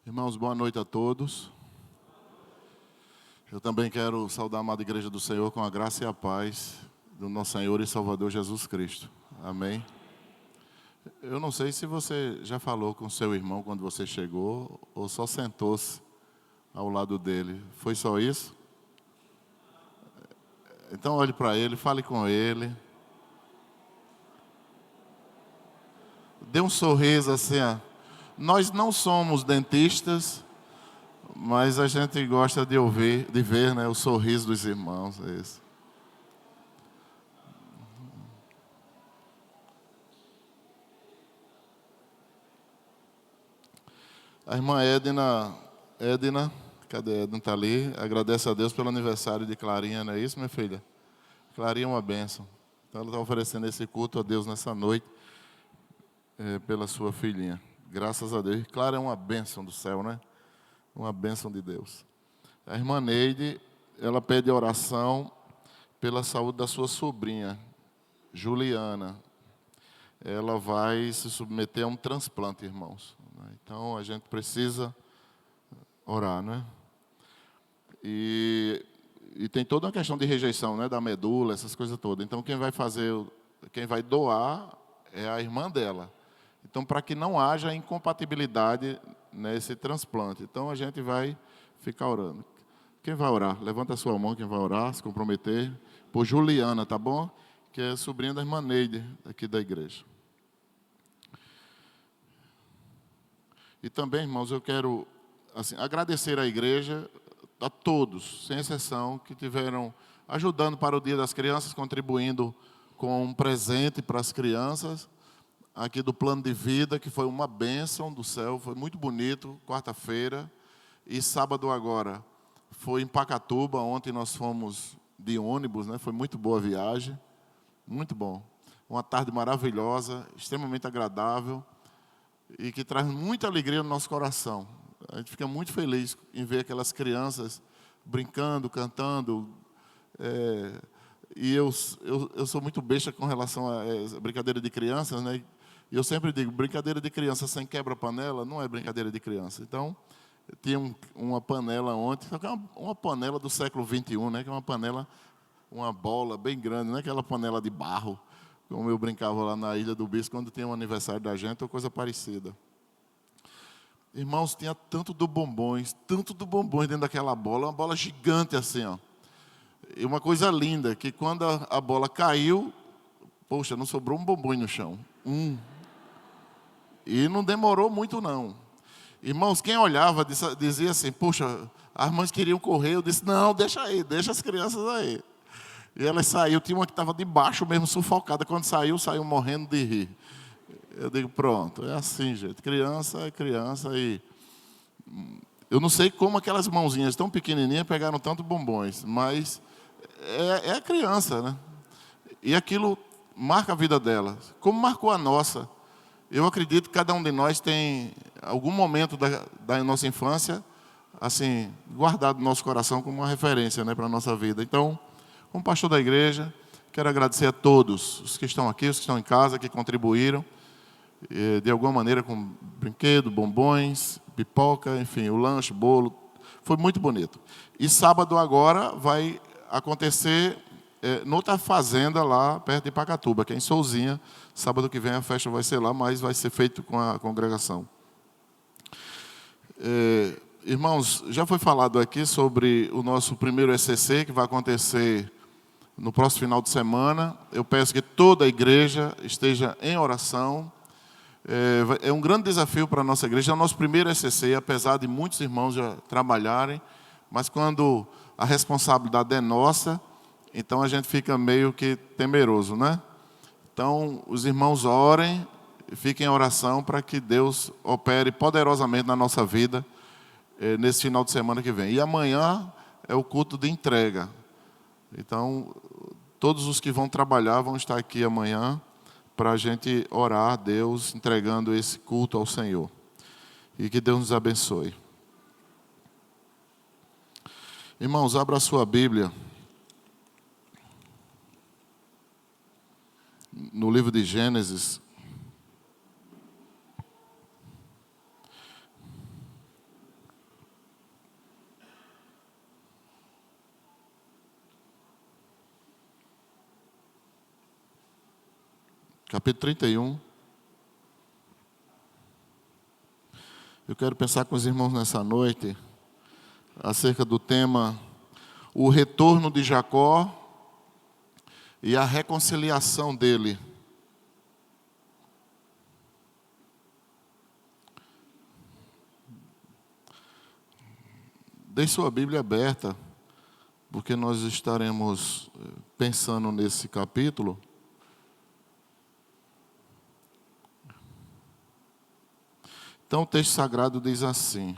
Irmãos, boa noite a todos. Eu também quero saudar a amada Igreja do Senhor com a graça e a paz do nosso Senhor e Salvador Jesus Cristo. Amém? Eu não sei se você já falou com seu irmão quando você chegou ou só sentou-se ao lado dele. Foi só isso? Então olhe para ele, fale com ele. Dê um sorriso assim, ó. Nós não somos dentistas, mas a gente gosta de ouvir, de ver, né, o sorriso dos irmãos. É isso. A irmã Edna, cadê a Edna? Está ali. Agradece a Deus pelo aniversário de Clarinha, não é isso, minha filha? Clarinha é uma bênção. Então ela está oferecendo esse culto a Deus nessa noite, pela sua filhinha. Graças a Deus. Clara é uma bênção do céu, né? Uma bênção de Deus. A irmã Neide, ela pede oração pela saúde da sua sobrinha, Juliana. Ela vai se submeter a um transplante, irmãos. Então a gente precisa orar, né? E tem toda uma questão de rejeição, né, da medula, essas coisas todas. Então quem vai doar é a irmã dela. Então, para que não haja incompatibilidade nesse transplante. Então a gente vai ficar orando. Quem vai orar? Levanta a sua mão, quem vai orar, se comprometer. Por Juliana, tá bom? Que é sobrinha da irmã Neide, aqui da igreja. E também, irmãos, eu quero agradecer à igreja, a todos, sem exceção, que tiveram ajudando para o Dia das Crianças, contribuindo com um presente para as crianças, aqui do Plano de Vida, que foi uma bênção do céu, foi muito bonito, quarta-feira, e sábado agora foi em Pacatuba, ontem nós fomos de ônibus, né? Foi muito boa a viagem, muito bom. Uma tarde maravilhosa, extremamente agradável, e que traz muita alegria no nosso coração. A gente fica muito feliz em ver aquelas crianças brincando, cantando. E eu sou muito besta com relação a brincadeira de crianças, né? E eu sempre digo, brincadeira de criança sem quebra-panela não é brincadeira de criança. Então, tinha uma panela ontem, só que é uma panela do século XXI, né? Que é uma panela, uma bola bem grande, não é aquela panela de barro, como eu brincava lá na Ilha do Bispo, quando tinha um aniversário da gente, ou coisa parecida. Irmãos, tinha tanto do bombons dentro daquela bola, uma bola gigante assim, ó. E uma coisa linda, que quando a bola caiu, poxa, não sobrou um bombom no chão. E não demorou muito, não. Irmãos, quem olhava dizia assim, poxa, as mães queriam correr. Eu disse, não, deixa aí, deixa as crianças aí. E elas saíram, tinha uma que estava debaixo mesmo, sufocada. Quando saiu morrendo de rir. Eu digo, pronto, é assim, gente. Criança é criança e... Eu não sei como aquelas mãozinhas tão pequenininhas pegaram tanto bombons, mas é a criança, né? E aquilo marca a vida dela, como marcou a nossa. Eu acredito que cada um de nós tem algum momento da nossa infância, assim, guardado no nosso coração como uma referência, né, para a nossa vida. Então, como pastor da igreja, quero agradecer a todos, os que estão aqui, os que estão em casa, que contribuíram, de alguma maneira com brinquedo, bombons, pipoca, enfim, o lanche, bolo. Foi muito bonito. E sábado agora vai acontecer noutra fazenda lá perto de Pacatuba, que é em Souzinha. Sábado que vem a festa vai ser lá, mas vai ser feito com a congregação. Irmãos, já foi falado aqui sobre o nosso primeiro ECC, que vai acontecer no próximo final de semana. Eu peço que toda a igreja esteja em oração. É um grande desafio para a nossa igreja. É o nosso primeiro ECC, apesar de muitos irmãos já trabalharem, mas quando a responsabilidade é nossa, então a gente fica meio que temeroso, né? Então, os irmãos orem, fiquem em oração para que Deus opere poderosamente na nossa vida nesse final de semana que vem. E amanhã é o culto de entrega. Então, todos os que vão trabalhar vão estar aqui amanhã para a gente orar a Deus, entregando esse culto ao Senhor. E que Deus nos abençoe. Irmãos, abra a sua Bíblia no livro de Gênesis. capítulo 31. Eu quero pensar com os irmãos nessa noite acerca do tema o retorno de Jacó e a reconciliação dele. Deixe sua Bíblia aberta, porque nós estaremos pensando nesse capítulo. Então o texto sagrado diz assim: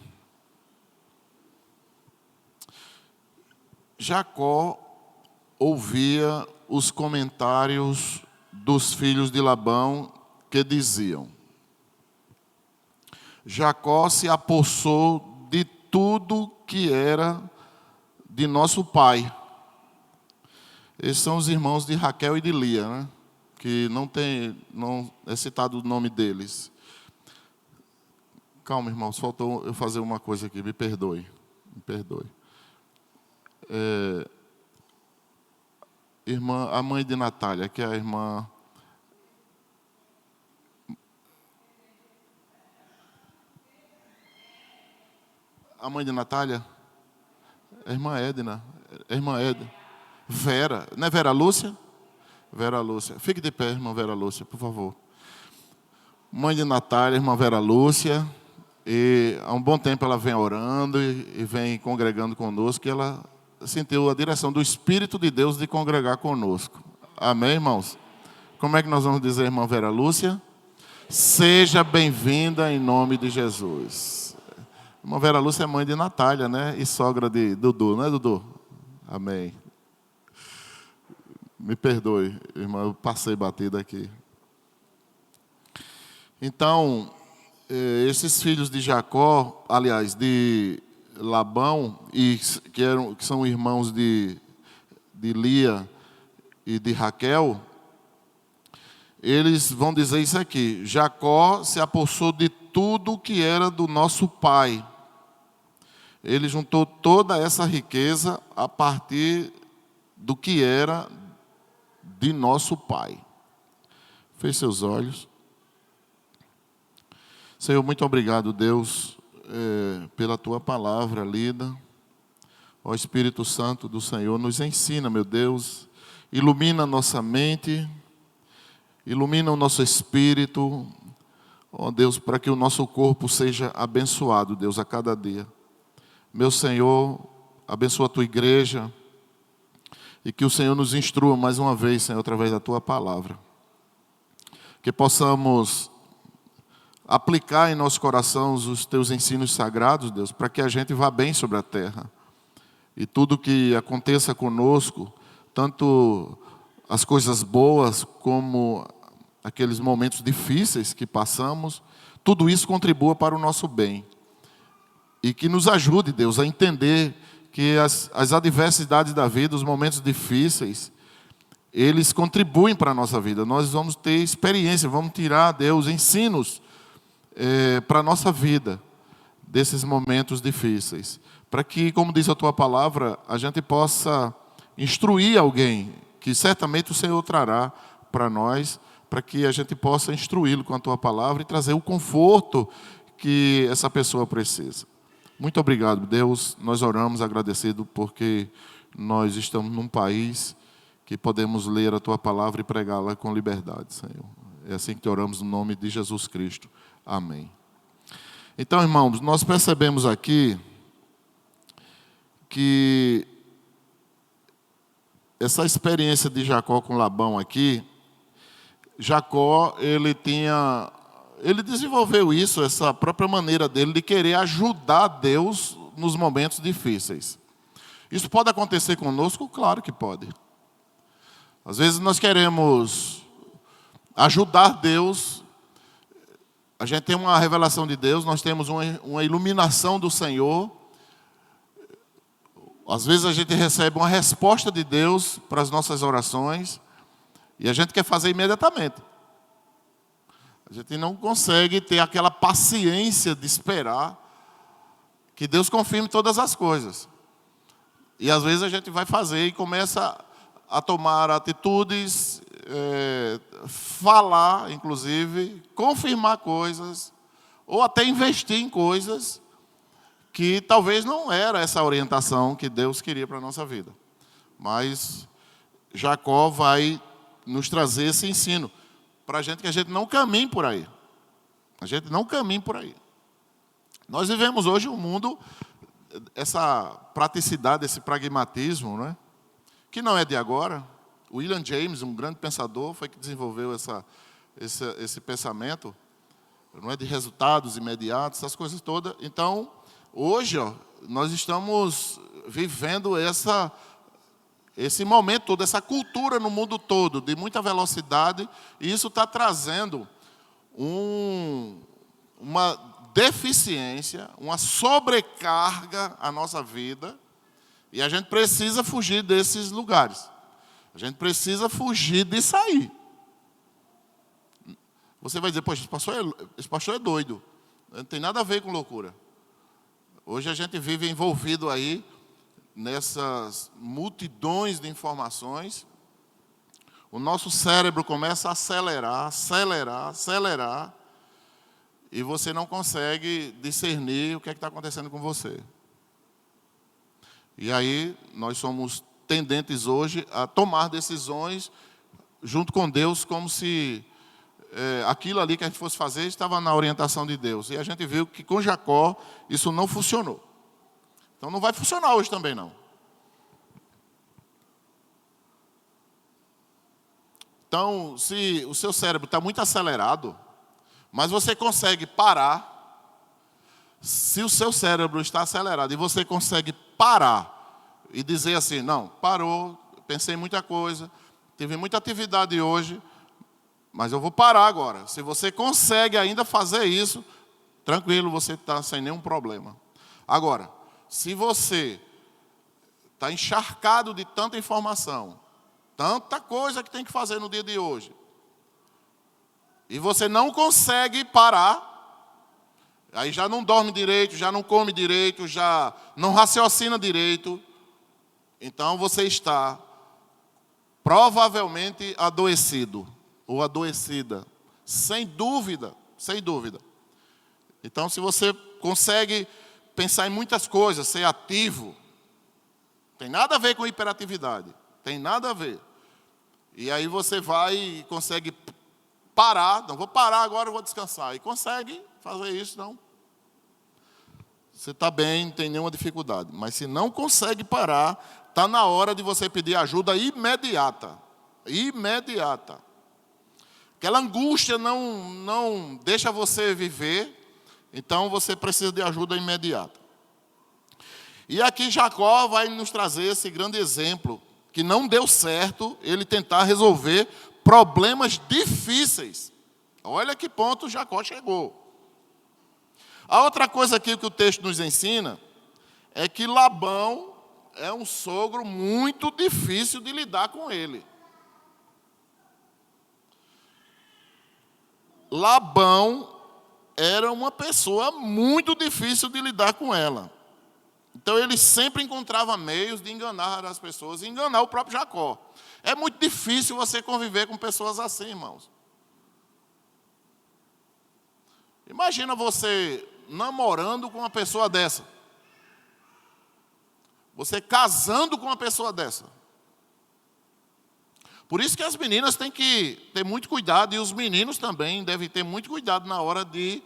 Jacó ouvia os comentários dos filhos de Labão que diziam: Jacó se apossou de tudo que era de nosso pai. Esses são os irmãos de Raquel e de Lia, né? Que não é citado o nome deles. Calma, irmãos, faltou eu fazer uma coisa aqui, me perdoe. A mãe de Natália, que é a irmã... A mãe de Natália? A irmã Edna. Vera. Não é Vera Lúcia? Vera Lúcia. Fique de pé, irmã Vera Lúcia, por favor. Mãe de Natália, irmã Vera Lúcia. E há um bom tempo ela vem orando e vem congregando conosco. E ela sentiu a direção do Espírito de Deus de congregar conosco. Amém, irmãos? Como é que nós vamos dizer, irmã Vera Lúcia? Seja bem-vinda em nome de Jesus. Irmã Vera Lúcia é mãe de Natália, né? E sogra de Dudu, não é, Dudu? Amém. Me perdoe, irmã, eu passei batida aqui. Então, esses filhos de Jacó, aliás, de Labão, que são irmãos de Lia e de Raquel, eles vão dizer isso aqui: Jacó se apossou de tudo que era do nosso pai. Ele juntou toda essa riqueza a partir do que era de nosso pai. Feche seus olhos. Senhor, muito obrigado, Deus, pela Tua palavra lida. Ó Espírito Santo do Senhor, nos ensina, meu Deus, ilumina a nossa mente, ilumina o nosso espírito, ó Deus, para que o nosso corpo seja abençoado, Deus, a cada dia. Meu Senhor, abençoa a Tua igreja e que o Senhor nos instrua mais uma vez, Senhor, através da Tua palavra. Que possamos aplicar em nosso coração os Teus ensinos sagrados, Deus, para que a gente vá bem sobre a terra. E tudo que aconteça conosco, tanto as coisas boas como aqueles momentos difíceis que passamos, tudo isso contribua para o nosso bem. E que nos ajude, Deus, a entender que as adversidades da vida, os momentos difíceis, eles contribuem para a nossa vida. Nós vamos ter experiência, vamos tirar, Deus, ensinos para a nossa vida, desses momentos difíceis. Para que, como diz a Tua palavra, a gente possa instruir alguém, que certamente o Senhor trará para nós, para que a gente possa instruí-lo com a Tua palavra e trazer o conforto que essa pessoa precisa. Muito obrigado, Deus. Nós oramos agradecido porque nós estamos num país que podemos ler a Tua palavra e pregá-la com liberdade, Senhor. É assim que te oramos no nome de Jesus Cristo. Amém. Então, irmãos, nós percebemos aqui que essa experiência de Jacó com Labão aqui, Jacó, ele desenvolveu isso, essa própria maneira dele de querer ajudar Deus nos momentos difíceis. Isso pode acontecer conosco? Claro que pode. Às vezes nós queremos ajudar Deus, a gente tem uma revelação de Deus, nós temos uma iluminação do Senhor. Às vezes a gente recebe uma resposta de Deus para as nossas orações e a gente quer fazer imediatamente. A gente não consegue ter aquela paciência de esperar que Deus confirme todas as coisas. E às vezes a gente vai fazer e começa a tomar atitudes falar, inclusive, confirmar coisas, ou até investir em coisas que talvez não era essa orientação que Deus queria para a nossa vida. Mas Jacó vai nos trazer esse ensino para a gente, que a gente não caminhe por aí. A gente não caminhe por aí. Nós vivemos hoje um mundo, essa praticidade, esse pragmatismo, né? Que não é de agora. William James, um grande pensador, foi que desenvolveu esse pensamento, não é, de resultados imediatos, essas coisas todas. Então, hoje, nós estamos vivendo esse momento todo, essa cultura no mundo todo, de muita velocidade, e isso está trazendo uma deficiência, uma sobrecarga à nossa vida, e a gente precisa fugir desses lugares. A gente precisa fugir disso aí. Você vai dizer, poxa, esse pastor é doido. Não tem nada a ver com loucura. Hoje a gente vive envolvido aí nessas multidões de informações. O nosso cérebro começa a acelerar, e você não consegue discernir o que é que está acontecendo com você. E aí nós somos tendentes hoje a tomar decisões junto com Deus, como se aquilo ali que a gente fosse fazer estava na orientação de Deus. E a gente viu que com Jacó isso não funcionou. Então não vai funcionar hoje também não. Então, se o seu cérebro está muito acelerado, mas você consegue parar, se o seu cérebro está acelerado e você consegue parar e dizer assim, não, parou, pensei em muita coisa, tive muita atividade hoje, mas eu vou parar agora. Se você consegue ainda fazer isso, tranquilo, você está sem nenhum problema. Agora, se você está encharcado de tanta informação, tanta coisa que tem que fazer no dia de hoje, e você não consegue parar, aí já não dorme direito, já não come direito, já não raciocina direito, então você está provavelmente adoecido ou adoecida, sem dúvida, sem dúvida. Então, se você consegue pensar em muitas coisas, ser ativo, tem nada a ver com hiperatividade, tem nada a ver. E aí você vai e consegue parar, não vou parar agora, eu vou descansar. E consegue fazer isso, não. Você está bem, não tem nenhuma dificuldade. Mas se não consegue parar, está na hora de você pedir ajuda imediata. Imediata. Aquela angústia não deixa você viver, então você precisa de ajuda imediata. E aqui Jacó vai nos trazer esse grande exemplo, que não deu certo ele tentar resolver problemas difíceis. Olha que ponto Jacó chegou. A outra coisa aqui que o texto nos ensina é que Labão é um sogro muito difícil de lidar com ele. Labão era uma pessoa muito difícil de lidar com ela. Então ele sempre encontrava meios de enganar as pessoas e enganar o próprio Jacó. É muito difícil você conviver com pessoas assim, irmãos. Imagina você namorando com uma pessoa dessa. Você casando com uma pessoa dessa. Por isso que as meninas têm que ter muito cuidado, e os meninos também devem ter muito cuidado na hora de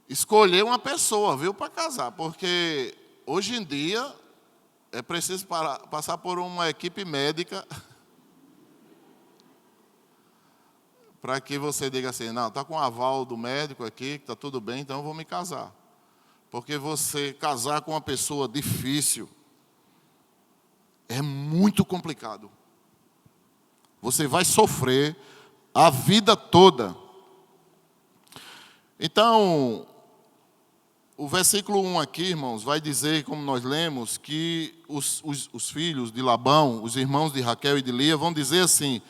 escolher uma pessoa, viu, para casar. Porque hoje em dia é preciso passar por uma equipe médica para que você diga assim, não, está com o aval do médico aqui, que está tudo bem, então eu vou me casar. Porque você casar com uma pessoa difícil é muito complicado. Você vai sofrer a vida toda. Então, o versículo 1 aqui, irmãos, vai dizer, como nós lemos, que os filhos de Labão, os irmãos de Raquel e de Lia, vão dizer assim,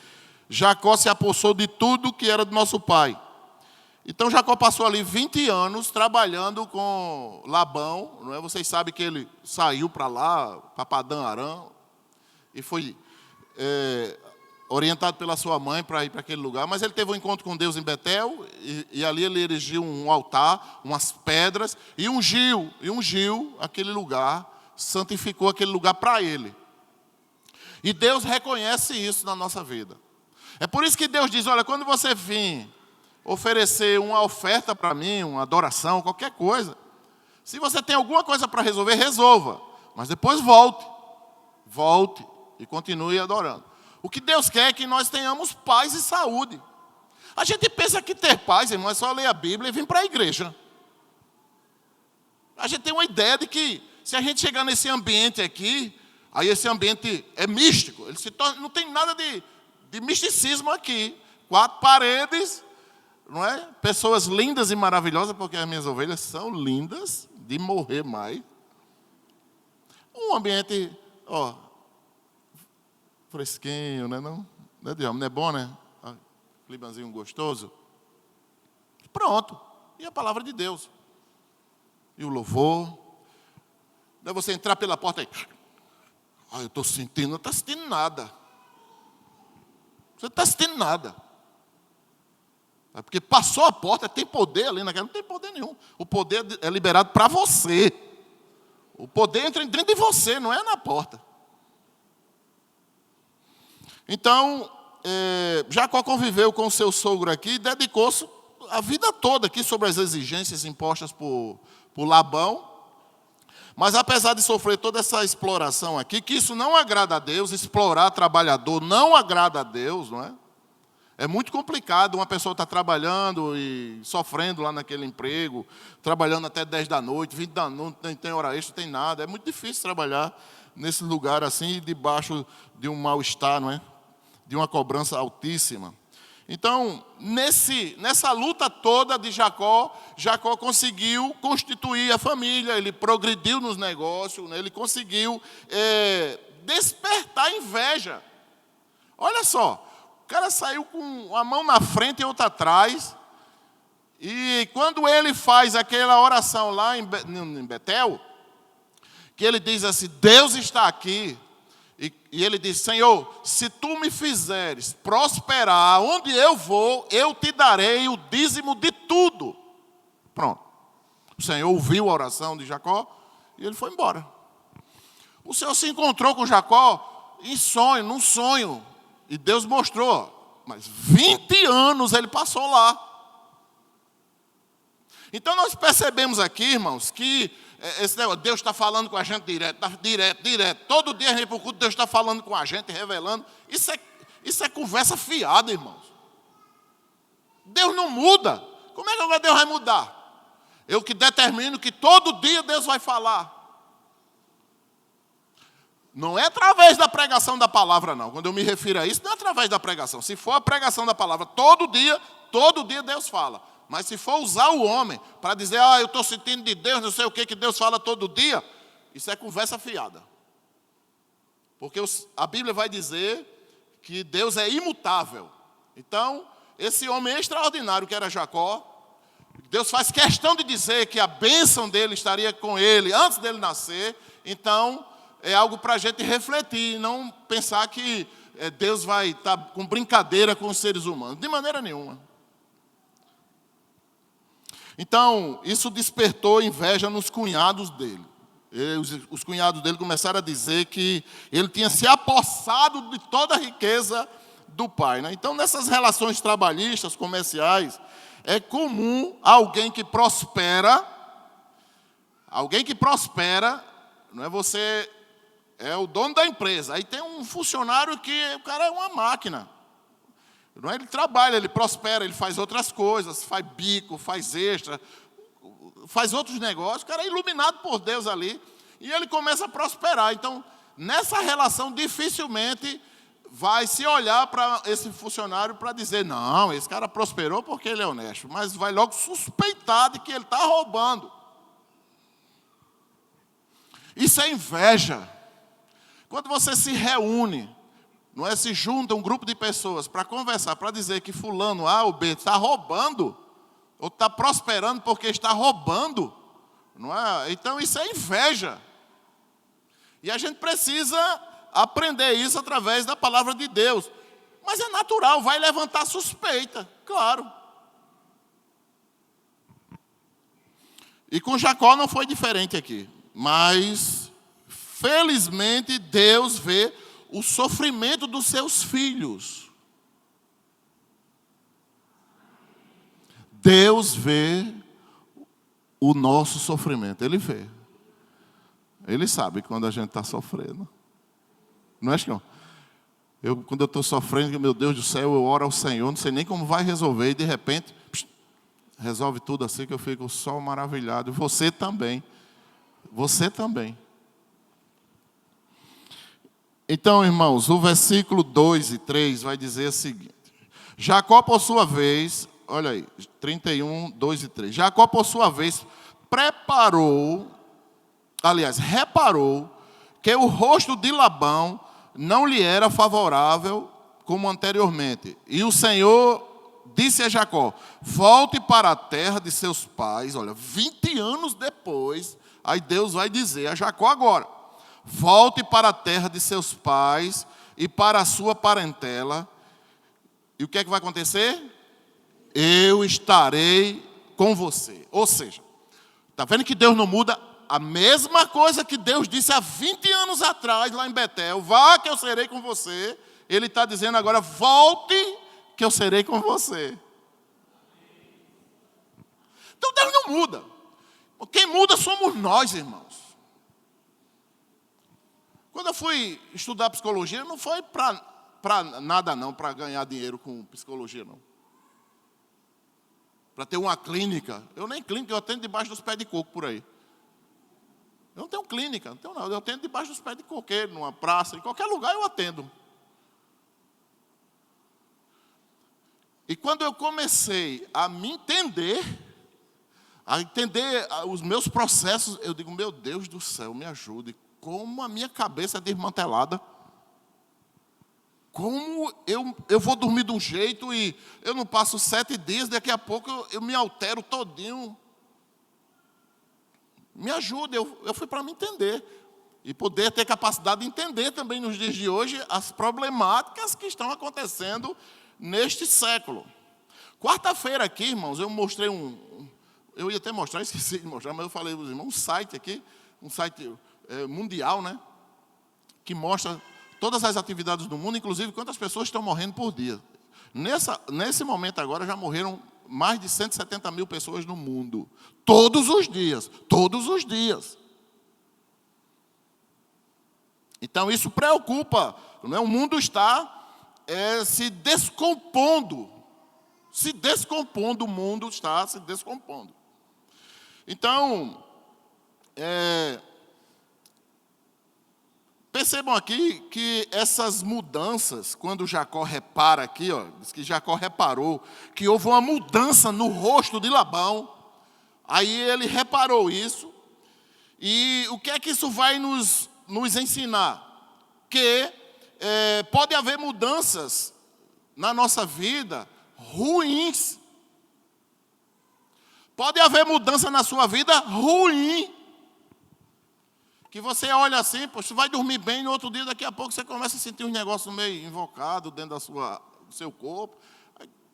Jacó se apossou de tudo que era do nosso pai. Então Jacó passou ali 20 anos trabalhando com Labão, não é? Vocês sabem que ele saiu para lá, para Padã Arã, e foi orientado pela sua mãe para ir para aquele lugar, mas ele teve um encontro com Deus em Betel, e ali ele erigiu um altar, umas pedras, e ungiu aquele lugar, santificou aquele lugar para ele. E Deus reconhece isso na nossa vida. É por isso que Deus diz, olha, quando você vir oferecer uma oferta para mim, uma adoração, qualquer coisa, se você tem alguma coisa para resolver, resolva, mas depois volte e continue adorando. O que Deus quer é que nós tenhamos paz e saúde. A gente pensa que ter paz, irmão, é só ler a Bíblia e vir para a igreja. A gente tem uma ideia de que se a gente chegar nesse ambiente aqui, aí esse ambiente é místico, ele se torna, não tem nada de misticismo aqui. 4 paredes, não é? Pessoas lindas e maravilhosas, porque as minhas ovelhas são lindas de morrer mais. Um ambiente, fresquinho, né? Não é de homem, não é bom, né? Climazinho gostoso. Pronto. E a palavra de Deus. E o louvor. Não é você entrar pela porta aí. Eu estou sentindo. Não está sentindo nada. Você não está sentindo nada. É porque passou a porta, tem poder ali naquela. Não tem poder nenhum. O poder é liberado para você. O poder entra dentro de você, não é na porta. Então, Jacó conviveu com o seu sogro aqui e dedicou-se a vida toda aqui sobre as exigências impostas por Labão. Mas apesar de sofrer toda essa exploração aqui, que isso não agrada a Deus, explorar trabalhador não agrada a Deus, não é? É muito complicado uma pessoa estar trabalhando e sofrendo lá naquele emprego, trabalhando até 10 da noite, 20 da noite, não tem hora extra, não tem nada. É muito difícil trabalhar nesse lugar assim, debaixo de um mal-estar, não é? De uma cobrança altíssima. Então, nessa luta toda de Jacó conseguiu constituir a família, ele progrediu nos negócios, né? Ele conseguiu despertar inveja. Olha só, o cara saiu com a mão na frente e outra atrás, e quando ele faz aquela oração lá em Betel, que ele diz assim, Deus está aqui, e ele diz, Senhor, se tu me fizeres prosperar onde eu vou, eu te darei o dízimo de tudo. Pronto. O Senhor ouviu a oração de Jacó e ele foi embora. O Senhor se encontrou com Jacó num sonho. E Deus mostrou. Mas 20 anos ele passou lá. Então nós percebemos aqui, irmãos, que esse negócio, Deus está falando com a gente direto. Todo dia a gente procura, Deus está falando com a gente, revelando. Isso é conversa fiada, irmãos. Deus não muda. Como é que Deus vai mudar? Eu que determino que todo dia Deus vai falar. Não é através da pregação da palavra, não. Quando eu me refiro a isso, não é através da pregação. Se for a pregação da palavra todo dia Deus fala. Mas se for usar o homem para dizer, eu estou sentindo de Deus, não sei o que Deus fala todo dia, isso é conversa fiada. Porque a Bíblia vai dizer que Deus é imutável. Então, esse homem extraordinário que era Jacó, Deus faz questão de dizer que a bênção dele estaria com ele antes dele nascer. Então, é algo para a gente refletir, não pensar que Deus vai estar com brincadeira com os seres humanos. De maneira nenhuma. Então, isso despertou inveja nos cunhados dele. Os cunhados dele começaram a dizer que ele tinha se apossado de toda a riqueza do pai, né? Então, nessas relações trabalhistas, comerciais, é comum alguém que prospera, não é você, é o dono da empresa. Aí tem um funcionário que o cara é uma máquina. Não é? Ele trabalha, ele prospera, ele faz outras coisas, faz bico, faz extra, faz outros negócios. O cara é iluminado por Deus ali e ele começa a prosperar. Então, nessa relação, dificilmente vai se olhar para esse funcionário para dizer, não, esse cara prosperou porque ele é honesto, mas vai logo suspeitar de que ele está roubando. Isso é inveja. Quando você se reúne, não é, se junta um grupo de pessoas para conversar, para dizer que fulano A ou B está roubando, ou está prosperando porque está roubando, não é? Então isso é inveja. E a gente precisa aprender isso através da palavra de Deus. Mas é natural, vai levantar suspeita, claro. E com Jacó não foi diferente aqui. Mas, felizmente, Deus vê o sofrimento dos seus filhos. Deus vê o nosso sofrimento. Ele vê. Ele sabe quando a gente está sofrendo. Não é, Chico? Quando eu estou sofrendo, meu Deus do céu, eu oro ao Senhor, não sei nem como vai resolver, e de repente, resolve tudo assim que eu fico só maravilhado. E você também. Você também. Então, irmãos, o versículo 2 e 3 vai dizer o seguinte. Jacó, por sua vez, olha aí, 31, 2 e 3. Jacó, por sua vez, reparou que o rosto de Labão não lhe era favorável como anteriormente. E o Senhor disse a Jacó, volte para a terra de seus pais. Olha, 20 anos depois, aí Deus vai dizer a Jacó agora, volte para a terra de seus pais e para a sua parentela. E o que é que vai acontecer? Eu estarei com você. Ou seja, está vendo que Deus não muda? A mesma coisa que Deus disse há 20 anos atrás, lá em Betel, vá que eu serei com você. Ele está dizendo agora, volte que eu serei com você. Então Deus não muda. Quem muda somos nós, irmãos. Quando eu fui estudar psicologia, não foi para nada não, para ganhar dinheiro com psicologia não. Para ter uma clínica. Eu nem clínica, eu atendo debaixo dos pés de coco por aí. Eu não tenho clínica, não tenho nada. Eu atendo debaixo dos pés de coqueiro, numa praça, em qualquer lugar eu atendo. E quando eu comecei a me entender, os meus processos, eu digo, meu Deus do céu, me ajude. Como a minha cabeça é desmantelada. Como eu vou dormir de um jeito e eu não passo 7 dias, daqui a pouco eu me altero todinho. Me ajude, eu fui para me entender. E poder ter capacidade de entender também nos dias de hoje as problemáticas que estão acontecendo neste século. Quarta-feira aqui, irmãos, eu mostrei eu ia até mostrar, esqueci de mostrar, mas eu falei para os irmãos, um site aqui, um site mundial, né? Que mostra todas as atividades do mundo, inclusive quantas pessoas estão morrendo por dia. Nesse momento agora já morreram mais de 170 mil pessoas no mundo. Todos os dias. Todos os dias. Então isso preocupa. Não é? O mundo está se descompondo. Se descompondo, o mundo está se descompondo. Então, percebam aqui que essas mudanças, quando Jacó repara aqui, ó, diz que Jacó reparou que houve uma mudança no rosto de Labão. Aí ele reparou isso. E o que é que isso vai nos ensinar? Que pode haver mudanças na nossa vida ruins. Pode haver mudança na sua vida ruim. Que você olha assim, você vai dormir bem, no outro dia, daqui a pouco, você começa a sentir uns negócios meio invocados dentro do seu corpo.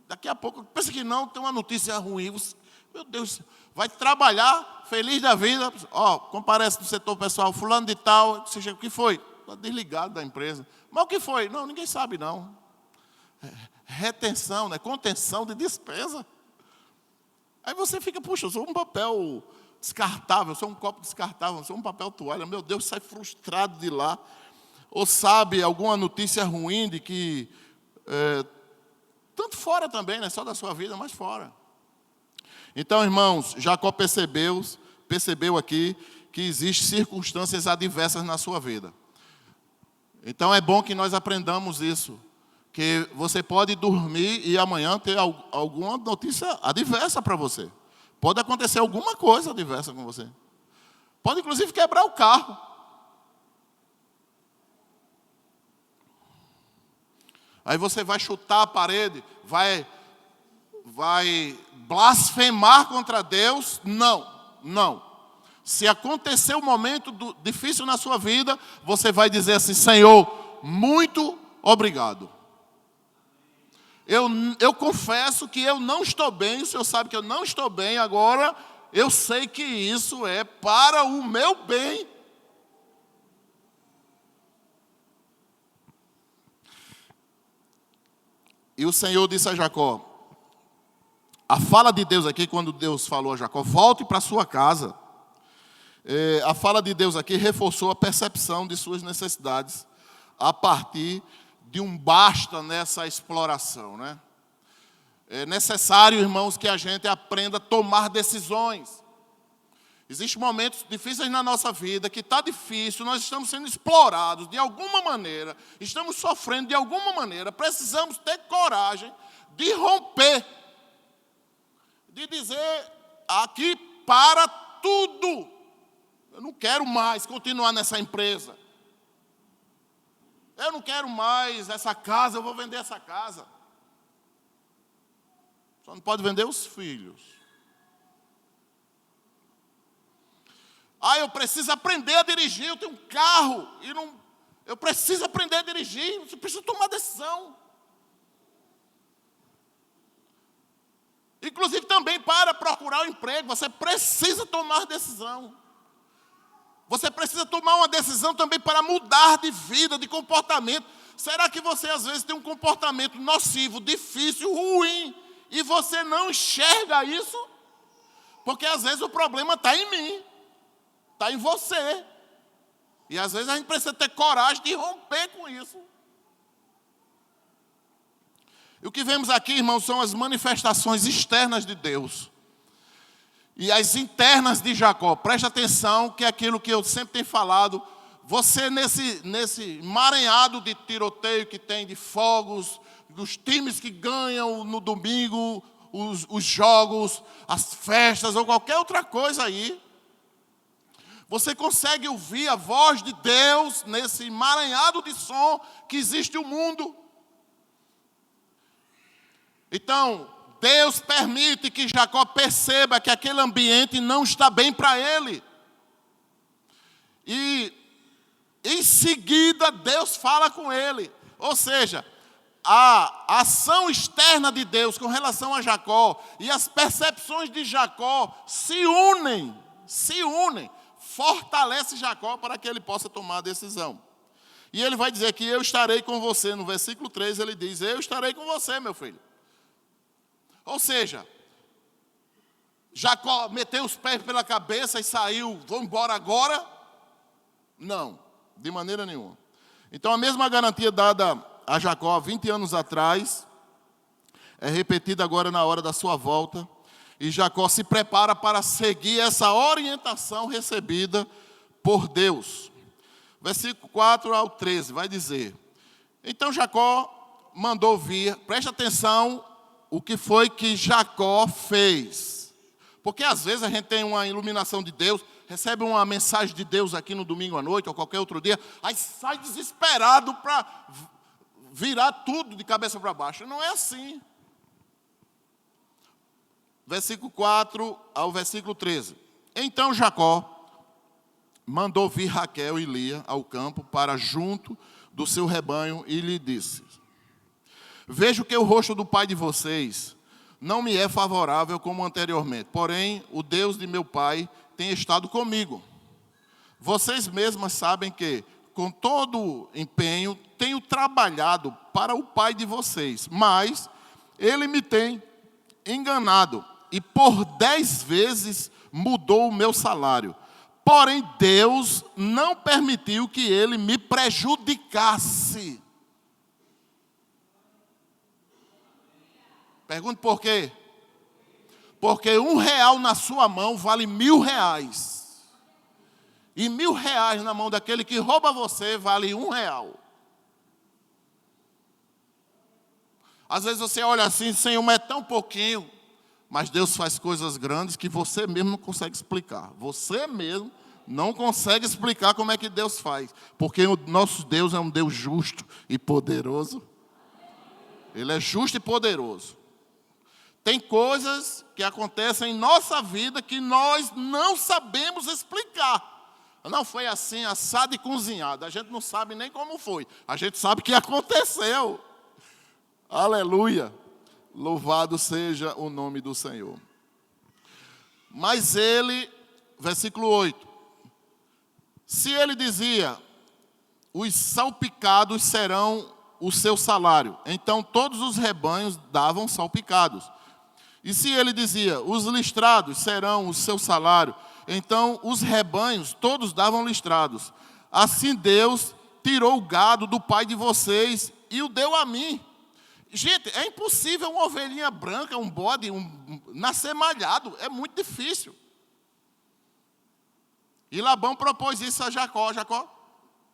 Daqui a pouco, pensa que não, tem uma notícia ruim. Você, meu Deus, vai trabalhar, feliz da vida. Ó, comparece no setor pessoal, fulano de tal, o que foi? Está desligado da empresa. Mas o que foi? Não, ninguém sabe não. Retenção, né? Contenção de despesa. Aí você fica, puxa, eu sou um papel descartável, sou um copo descartável, sou um papel toalha, meu Deus, sai frustrado de lá. Ou sabe alguma notícia ruim de que, tanto fora também, não é só da sua vida, mas fora. Então, irmãos, Jacó percebeu aqui que existem circunstâncias adversas na sua vida. Então é bom que nós aprendamos isso. Que você pode dormir e amanhã ter alguma notícia adversa para você. Pode acontecer alguma coisa adversa com você. Pode inclusive quebrar o carro. Aí você vai chutar a parede, vai blasfemar contra Deus? Não. Se acontecer um momento difícil na sua vida, você vai dizer assim, Senhor, muito obrigado. Eu confesso que eu não estou bem, o Senhor sabe que eu não estou bem, agora eu sei que isso é para o meu bem. E o Senhor disse a Jacó, a fala de Deus aqui, quando Deus falou a Jacó, volte para sua casa. A fala de Deus aqui reforçou a percepção de suas necessidades a partir de um basta nessa exploração, né? É necessário, irmãos, que a gente aprenda a tomar decisões. Existem momentos difíceis na nossa vida, que está difícil, nós estamos sendo explorados de alguma maneira, estamos sofrendo de alguma maneira, precisamos ter coragem de romper, de dizer aqui para tudo. Eu não quero mais continuar nessa empresa. Eu não quero mais essa casa, eu vou vender essa casa. Só não pode vender os filhos. Eu preciso aprender a dirigir, eu tenho um carro, eu preciso aprender a dirigir, você precisa tomar decisão. Inclusive também para procurar um emprego, você precisa tomar decisão. Você precisa tomar uma decisão também para mudar de vida, de comportamento. Será que você às vezes tem um comportamento nocivo, difícil, ruim, e você não enxerga isso? Porque às vezes o problema está em mim, está em você. E às vezes a gente precisa ter coragem de romper com isso. E o que vemos aqui, irmãos, são as manifestações externas de Deus. E as internas de Jacó. Preste atenção, que é aquilo que eu sempre tenho falado. Você nesse emaranhado de tiroteio que tem, de fogos, dos times que ganham no domingo, os jogos, as festas ou qualquer outra coisa aí. Você consegue ouvir a voz de Deus nesse emaranhado de som que existe o mundo. Então, Deus permite que Jacó perceba que aquele ambiente não está bem para ele. E, em seguida, Deus fala com ele. Ou seja, a ação externa de Deus com relação a Jacó e as percepções de Jacó se unem, fortalece Jacó para que ele possa tomar a decisão. E ele vai dizer que eu estarei com você. No versículo 3 ele diz, eu estarei com você, meu filho. Ou seja, Jacó meteu os pés pela cabeça e saiu, vou embora agora? Não, de maneira nenhuma. Então a mesma garantia dada a Jacó 20 anos atrás, é repetida agora na hora da sua volta, e Jacó se prepara para seguir essa orientação recebida por Deus. Versículo 4 ao 13 vai dizer, então Jacó mandou vir, preste atenção, o que foi que Jacó fez. Porque às vezes a gente tem uma iluminação de Deus, recebe uma mensagem de Deus aqui no domingo à noite ou qualquer outro dia, aí sai desesperado para virar tudo de cabeça para baixo. Não é assim. Versículo 4 ao versículo 13. Então Jacó mandou vir Raquel e Lia ao campo para junto do seu rebanho e lhe disse, vejo que o rosto do pai de vocês não me é favorável como anteriormente. Porém, o Deus de meu pai tem estado comigo. Vocês mesmas sabem que, com todo empenho, tenho trabalhado para o pai de vocês. Mas ele me tem enganado e por 10 vezes mudou o meu salário. Porém, Deus não permitiu que ele me prejudicasse. Pergunto por quê? Porque R$1 na sua mão vale R$1.000. E R$1.000 na mão daquele que rouba você vale R$1. Às vezes você olha assim, Senhor, é tão pouquinho. Mas Deus faz coisas grandes que você mesmo não consegue explicar. Você mesmo não consegue explicar como é que Deus faz. Porque o nosso Deus é um Deus justo e poderoso. Ele é justo e poderoso. Tem coisas que acontecem em nossa vida que nós não sabemos explicar. Não foi assim, assado e cozinhado. A gente não sabe nem como foi. A gente sabe que aconteceu. Aleluia! Louvado seja o nome do Senhor. Mas ele, versículo 8, se ele dizia, os salpicados serão o seu salário, então todos os rebanhos davam salpicados. E se ele dizia, os listrados serão o seu salário, então os rebanhos todos davam listrados. Assim Deus tirou o gado do pai de vocês e o deu a mim. Gente, é impossível uma ovelhinha branca, um bode, nascer malhado. É muito difícil. E Labão propôs isso a Jacó. Jacó,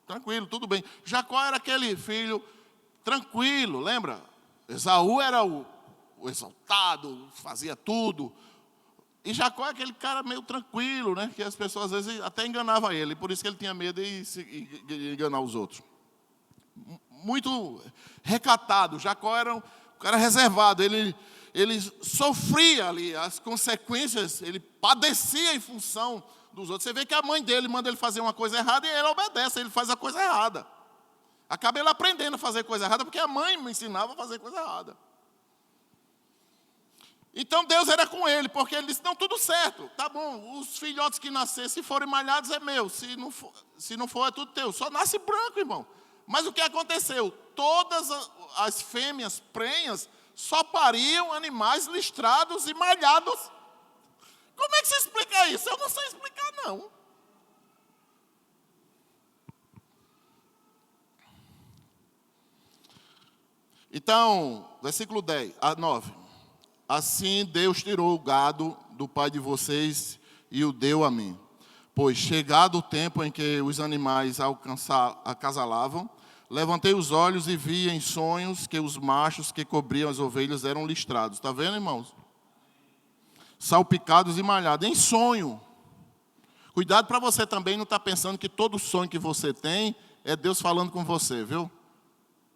tranquilo, tudo bem. Jacó era aquele filho tranquilo, lembra? Esaú era o exaltado, fazia tudo. E Jacó é aquele cara meio tranquilo, né? Que as pessoas às vezes até enganavam ele. Por isso que ele tinha medo de enganar os outros. Muito recatado. Jacó era um cara reservado. Ele sofria ali as consequências. Ele padecia em função dos outros. Você vê que a mãe dele manda ele fazer uma coisa errada e ele obedece. Ele faz a coisa errada. Acaba ele aprendendo a fazer coisa errada porque a mãe me ensinava a fazer coisa errada. Então Deus era com ele, porque ele disse, não, tudo certo, tá bom, os filhotes que nascerem, se forem malhados é meu, se não for é tudo teu, só nasce branco, irmão. Mas o que aconteceu? Todas as fêmeas prenhas só pariam animais listrados e malhados. Como é que você explica isso? Eu não sei explicar, não. Então, versículo 9. Assim Deus tirou o gado do pai de vocês e o deu a mim. Pois chegado o tempo em que os animais acasalavam, levantei os olhos e vi em sonhos que os machos que cobriam as ovelhas eram listrados. Está vendo, irmãos? Salpicados e malhados. Em sonho. Cuidado para você também não estar pensando que todo sonho que você tem é Deus falando com você, viu?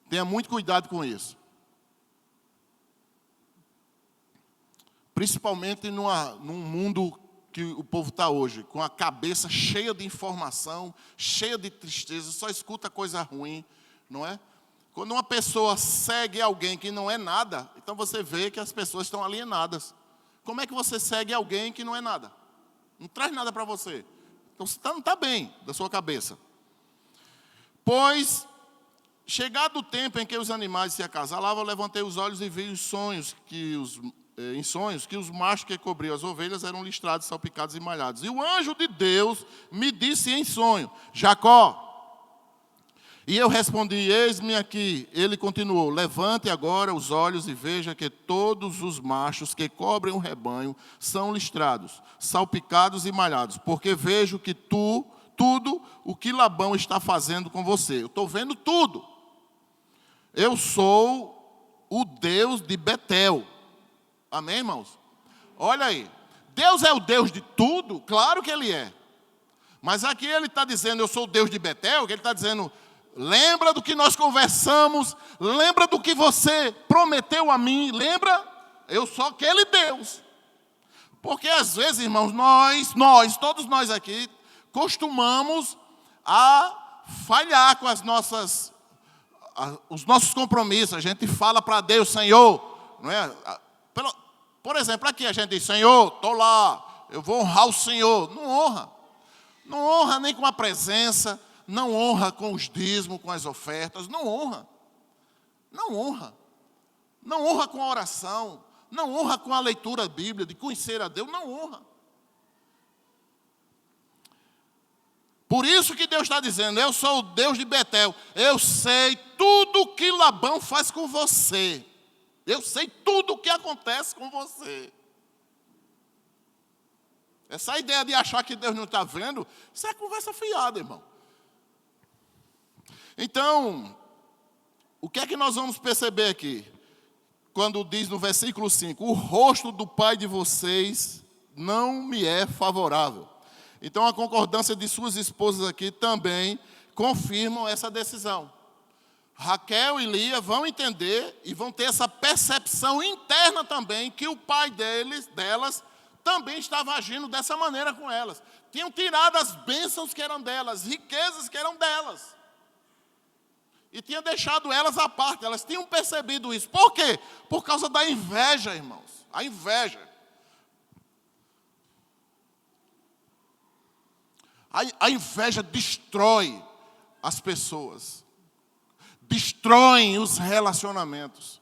Tenha muito cuidado com isso. Principalmente num mundo que o povo está hoje, com a cabeça cheia de informação, cheia de tristeza, só escuta coisa ruim, não é? Quando uma pessoa segue alguém que não é nada, então você vê que as pessoas estão alienadas. Como é que você segue alguém que não é nada? Não traz nada para você. Então você não está bem da sua cabeça. Pois, chegado o tempo em que os animais se acasalavam, eu levantei os olhos e vi em sonhos que os machos que cobriam as ovelhas eram listrados, salpicados e malhados. E o anjo de Deus me disse em sonho, Jacó. E eu respondi, eis-me aqui. Ele continuou, levante agora os olhos e veja que todos os machos que cobrem o rebanho são listrados, salpicados e malhados, porque vejo que tudo o que Labão está fazendo com você. Eu estou vendo tudo. Eu sou o Deus de Betel. Amém, irmãos? Olha aí. Deus é o Deus de tudo? Claro que Ele é. Mas aqui Ele está dizendo, eu sou o Deus de Betel, que Ele está dizendo, lembra do que nós conversamos, lembra do que você prometeu a mim, lembra? Eu sou aquele Deus. Porque às vezes, irmãos, todos nós aqui, costumamos a falhar com os nossos compromissos. A gente fala para Deus, Senhor, não é? Por exemplo, aqui a gente diz, Senhor, estou lá, eu vou honrar o Senhor. Não honra. Não honra nem com a presença, não honra com os dízimos, com as ofertas, não honra. Não honra. Não honra com a oração, não honra com a leitura da Bíblia, de conhecer a Deus, não honra. Por isso que Deus está dizendo, eu sou o Deus de Betel, eu sei tudo o que Labão faz com você. Eu sei tudo o que acontece com você. Essa ideia de achar que Deus não está vendo, isso é conversa fiada, irmão. Então, o que é que nós vamos perceber aqui? Quando diz no versículo 5, o rosto do pai de vocês não me é favorável. Então, a concordância de suas esposas aqui também confirmam essa decisão. Raquel e Lia vão entender e vão ter essa percepção interna também que o pai delas também estava agindo dessa maneira com elas. Tinham tirado as bênçãos que eram delas, riquezas que eram delas. E tinha deixado elas à parte, elas tinham percebido isso. Por quê? Por causa da inveja, irmãos. A inveja. A inveja destrói as pessoas. Destrói os relacionamentos.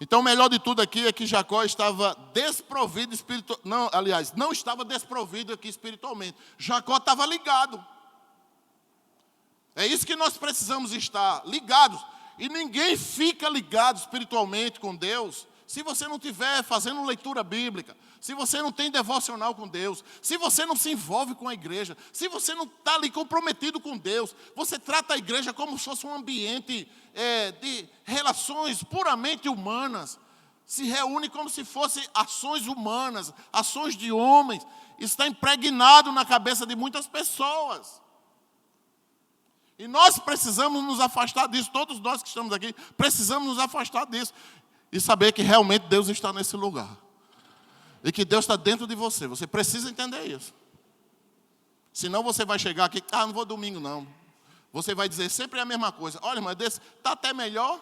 Então, o melhor de tudo aqui é que Jacó estava desprovido espiritualmente. Não, aliás, não estava desprovido aqui espiritualmente. Jacó estava ligado. É isso que nós precisamos estar, ligados. E ninguém fica ligado espiritualmente com Deus se você não estiver fazendo leitura bíblica, se você não tem devocional com Deus, se você não se envolve com a igreja, se você não está ali comprometido com Deus. Você trata a igreja como se fosse um ambiente de relações puramente humanas. Se reúne como se fossem ações humanas, ações de homens. Isso está impregnado na cabeça de muitas pessoas. E nós precisamos nos afastar disso, todos nós que estamos aqui, precisamos nos afastar disso. E saber que realmente Deus está nesse lugar. E que Deus está dentro de você. Você precisa entender isso. Senão você vai chegar aqui, não vou domingo não. Você vai dizer sempre a mesma coisa. Olha, mas está até melhor.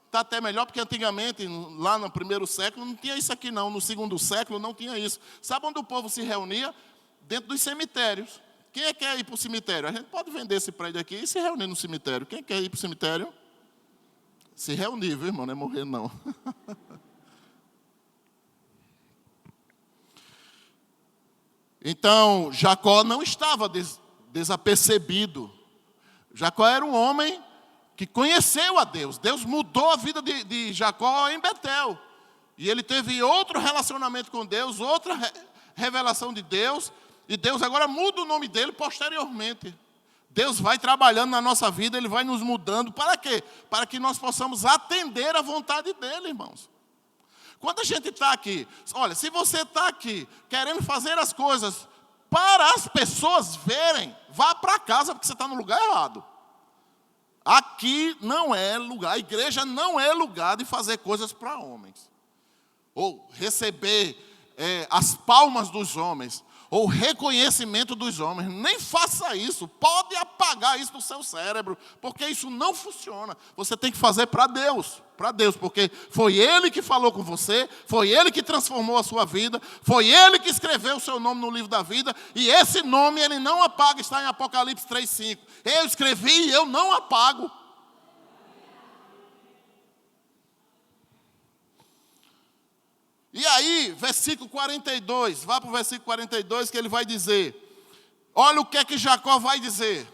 Está até melhor, porque antigamente, lá no primeiro século, não tinha isso aqui não. No segundo século não tinha isso. Sabe onde o povo se reunia? Dentro dos cemitérios. Quem é que quer ir para o cemitério? A gente pode vender esse prédio aqui e se reunir no cemitério. Quem quer ir para o cemitério? Se reunir, viu, irmão? Não é morrer, não. Então, Jacó não estava desapercebido. Jacó era um homem que conheceu a Deus. Deus mudou a vida de Jacó em Betel. E ele teve outro relacionamento com Deus, outra revelação de Deus. E Deus agora muda o nome dele posteriormente. Deus vai trabalhando na nossa vida, Ele vai nos mudando. Para quê? Para que nós possamos atender a vontade dEle, irmãos. Quando a gente está aqui, olha, se você está aqui querendo fazer as coisas para as pessoas verem, vá para casa, porque você está no lugar errado. Aqui não é lugar, a igreja não é lugar de fazer coisas para homens. Ou receber as palmas dos homens. Ou reconhecimento dos homens. Nem faça isso. Pode apagar isso do seu cérebro. Porque isso não funciona. Você tem que fazer para Deus. Para Deus. Porque foi Ele que falou com você. Foi Ele que transformou a sua vida. Foi Ele que escreveu o seu nome no livro da vida. E esse nome Ele não apaga. Está em Apocalipse 3:5. Eu escrevi e eu não apago. E aí, versículo 42, vá para o versículo 42 que ele vai dizer. Olha o que é que Jacó vai dizer.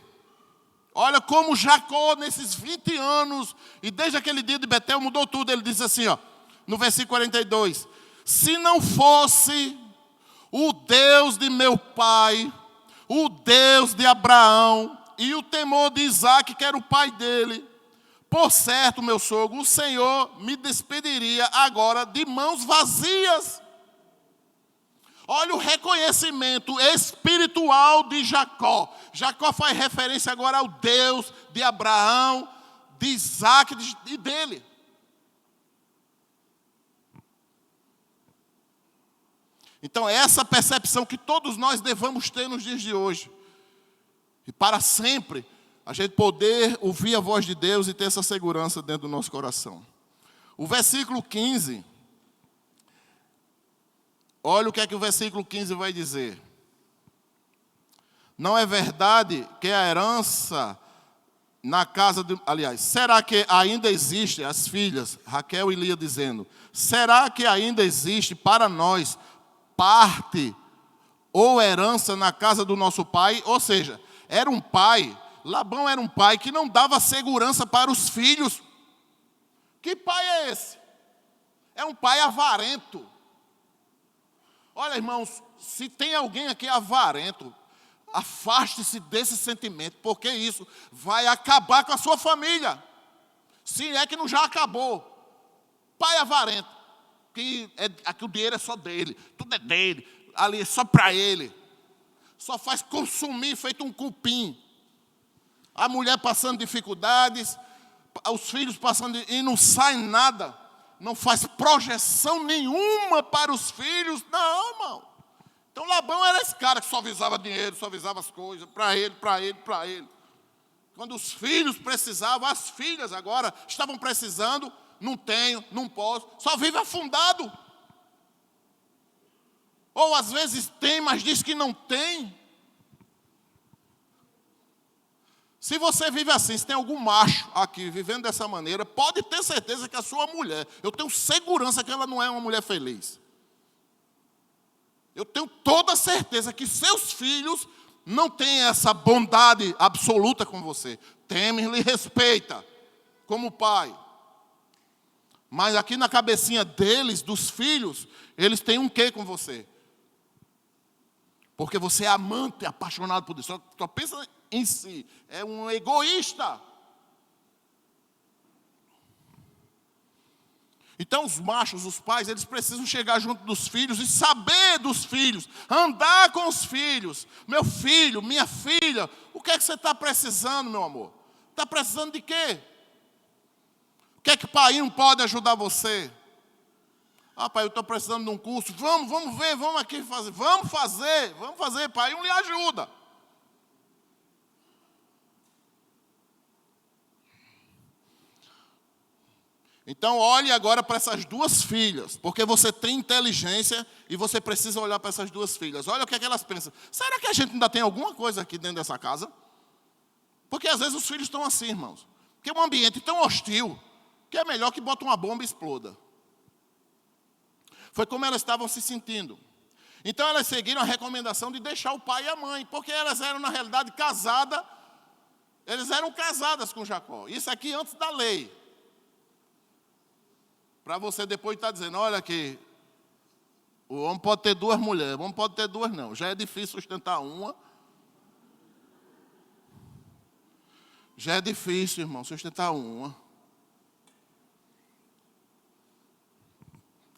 Olha como Jacó, nesses 20 anos, e desde aquele dia de Betel, mudou tudo. Ele diz assim, no versículo 42. Se não fosse o Deus de meu pai, o Deus de Abraão, e o temor de Isaque, que era o pai dele, por certo, meu sogro, o Senhor me despediria agora de mãos vazias. Olha o reconhecimento espiritual de Jacó. Jacó faz referência agora ao Deus de Abraão, de Isaque e dele. Então, é essa percepção que todos nós devemos ter nos dias de hoje. E para sempre, a gente poder ouvir a voz de Deus e ter essa segurança dentro do nosso coração. O versículo 15. Olha o que é que o versículo 15 vai dizer. Não é verdade que a herança na casa de... Aliás, será que ainda existe, as filhas, Raquel e Lia dizendo, será que ainda existe para nós parte ou herança na casa do nosso pai? Ou seja, era um pai... Labão era um pai que não dava segurança para os filhos. Que pai é esse? É um pai avarento. Olha, irmãos, se tem alguém aqui avarento, afaste-se desse sentimento, porque isso vai acabar com a sua família. Se é que não já acabou. Pai avarento, que o dinheiro é só dele, tudo é dele, ali é só para ele. Só faz consumir feito um cupim. A mulher passando dificuldades, os filhos passando e não sai nada. Não faz projeção nenhuma para os filhos. Não, irmão. Então Labão era esse cara que só visava dinheiro, só visava as coisas. Para ele. Quando os filhos precisavam, as filhas agora estavam precisando, não tenho, não posso, só vive afundado. Ou às vezes tem, mas diz que não tem. Se você vive assim, se tem algum macho aqui vivendo dessa maneira, pode ter certeza que a sua mulher, eu tenho segurança que ela não é uma mulher feliz. Eu tenho toda certeza que seus filhos não têm essa bondade absoluta com você. Teme e respeita, como pai. Mas aqui na cabecinha deles, dos filhos, eles têm um quê com você? Porque você é amante, apaixonado por isso. Só pensa em si. É um egoísta. Então os machos, os pais, eles precisam chegar junto dos filhos e saber dos filhos, andar com os filhos. Meu filho, minha filha, o que é que você está precisando, meu amor? Está precisando de quê? O que é que o pai não pode ajudar você? Ah, pai, eu estou precisando de um curso. Vamos ver, vamos aqui fazer. Vamos fazer, pai, um lhe ajuda. Então, olhe agora para essas duas filhas, porque você tem inteligência e você precisa olhar para essas duas filhas. Olha o que é que elas pensam. Será que a gente ainda tem alguma coisa aqui dentro dessa casa? Porque às vezes os filhos estão assim, irmãos. Porque é um ambiente tão hostil que é melhor que bota uma bomba e exploda. Foi como elas estavam se sentindo. Então, elas seguiram a recomendação de deixar o pai e a mãe, porque elas eram, na realidade, casadas. Eles eram casadas com Jacó. Isso aqui antes da lei. Para você depois estar dizendo, olha aqui, o homem pode ter duas mulheres, o homem pode ter duas não. Já é difícil sustentar uma. Já é difícil, irmão, sustentar uma.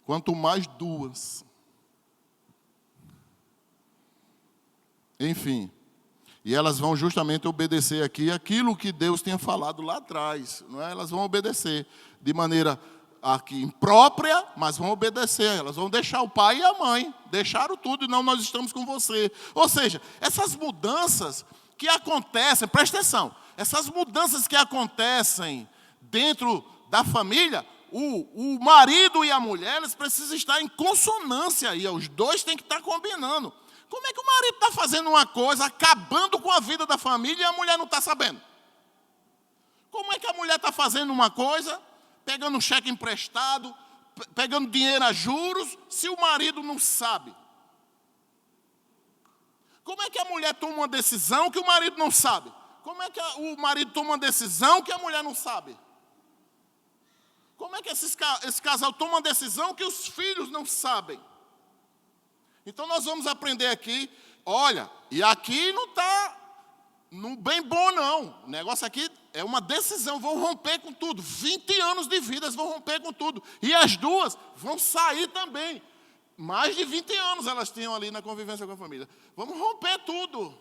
Quanto mais duas. Enfim. E elas vão justamente obedecer aqui aquilo que Deus tinha falado lá atrás. Não é? Elas vão obedecer de maneira aqui imprópria, mas vão obedecer. Elas vão deixar o pai e a mãe. Deixaram tudo e não, nós estamos com você. Ou seja, essas mudanças que acontecem, presta atenção, essas mudanças que acontecem dentro da família, o marido e a mulher, eles precisam estar em consonância aí. Os dois têm que estar combinando. Como é que o marido está fazendo uma coisa, acabando com a vida da família e a mulher não está sabendo? Como é que a mulher está fazendo uma coisa, pegando um cheque emprestado, pegando dinheiro a juros, se o marido não sabe? Como é que a mulher toma uma decisão que o marido não sabe? Como é que o marido toma uma decisão que a mulher não sabe? Como é que esse casal toma uma decisão que os filhos não sabem? Então nós vamos aprender aqui, olha, e aqui não está bem bom não, o negócio aqui é uma decisão, vão romper com tudo, 20 anos de vida vão romper com tudo, e as duas vão sair também, mais de 20 anos elas tinham ali na convivência com a família, vamos romper tudo.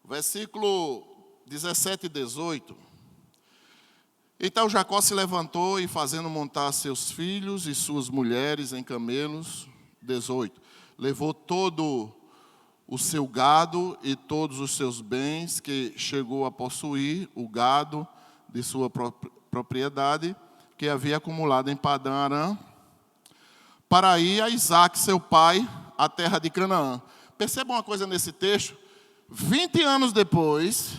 Versículo 17 e 18. Então Jacó se levantou e fazendo montar seus filhos e suas mulheres em camelos, 18, levou todo o seu gado e todos os seus bens que chegou a possuir, o gado de sua propriedade, que havia acumulado em Padã Arã, para ir a Isaque, seu pai, à terra de Canaã. Perceba uma coisa nesse texto, 20 anos depois,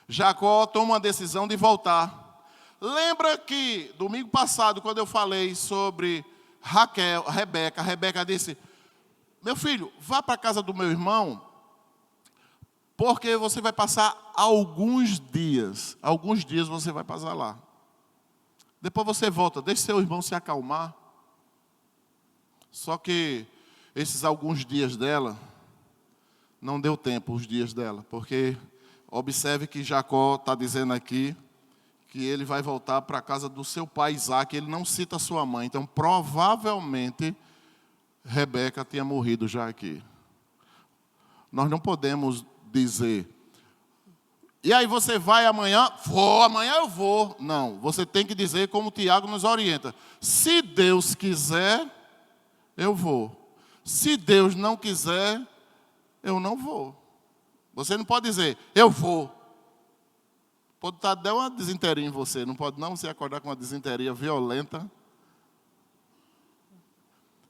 Jacó toma a decisão de voltar. Lembra que, domingo passado, quando eu falei sobre Rebeca disse, meu filho, vá para a casa do meu irmão, porque você vai passar alguns dias você vai passar lá. Depois você volta, deixe seu irmão se acalmar. Só que esses alguns dias dela, não deu tempo os dias dela, porque observe que Jacó está dizendo aqui que ele vai voltar para a casa do seu pai Isaque, ele não cita sua mãe, então provavelmente Rebeca tinha morrido já aqui. Nós não podemos dizer, e aí você vai amanhã? Vou, amanhã eu vou. Não, você tem que dizer como o Tiago nos orienta, se Deus quiser, eu vou. Se Deus não quiser, eu não vou. Você não pode dizer, eu vou. Pode estar dando uma desinteria em você, não pode não você acordar com uma desinteria violenta.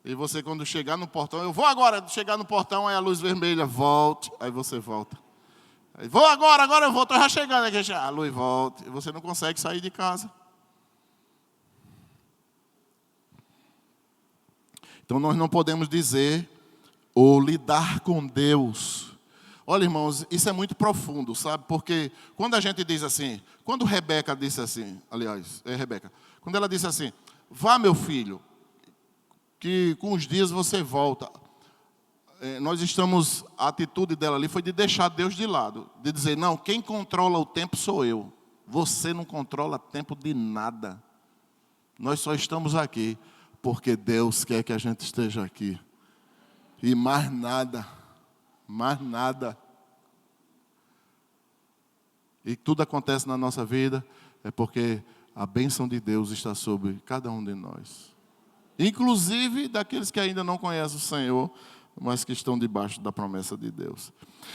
E você quando chegar no portão, eu vou agora, chegar no portão, aí a luz vermelha, volte, aí você volta. Aí, vou agora eu vou, estou já chegando aqui, a luz volta, e você não consegue sair de casa. Então nós não podemos dizer ou lidar com Deus. Olha, irmãos, isso é muito profundo, sabe? Porque quando a gente diz assim, quando Rebeca disse assim, aliás, é Rebeca, quando ela disse assim, vá meu filho, que com os dias você volta. A atitude dela ali foi de deixar Deus de lado, de dizer, não, quem controla o tempo sou eu. Você não controla tempo de nada. Nós só estamos aqui porque Deus quer que a gente esteja aqui. E mais nada. Mais nada. E tudo acontece na nossa vida é porque a bênção de Deus está sobre cada um de nós. Inclusive daqueles que ainda não conhecem o Senhor, mas que estão debaixo da promessa de Deus.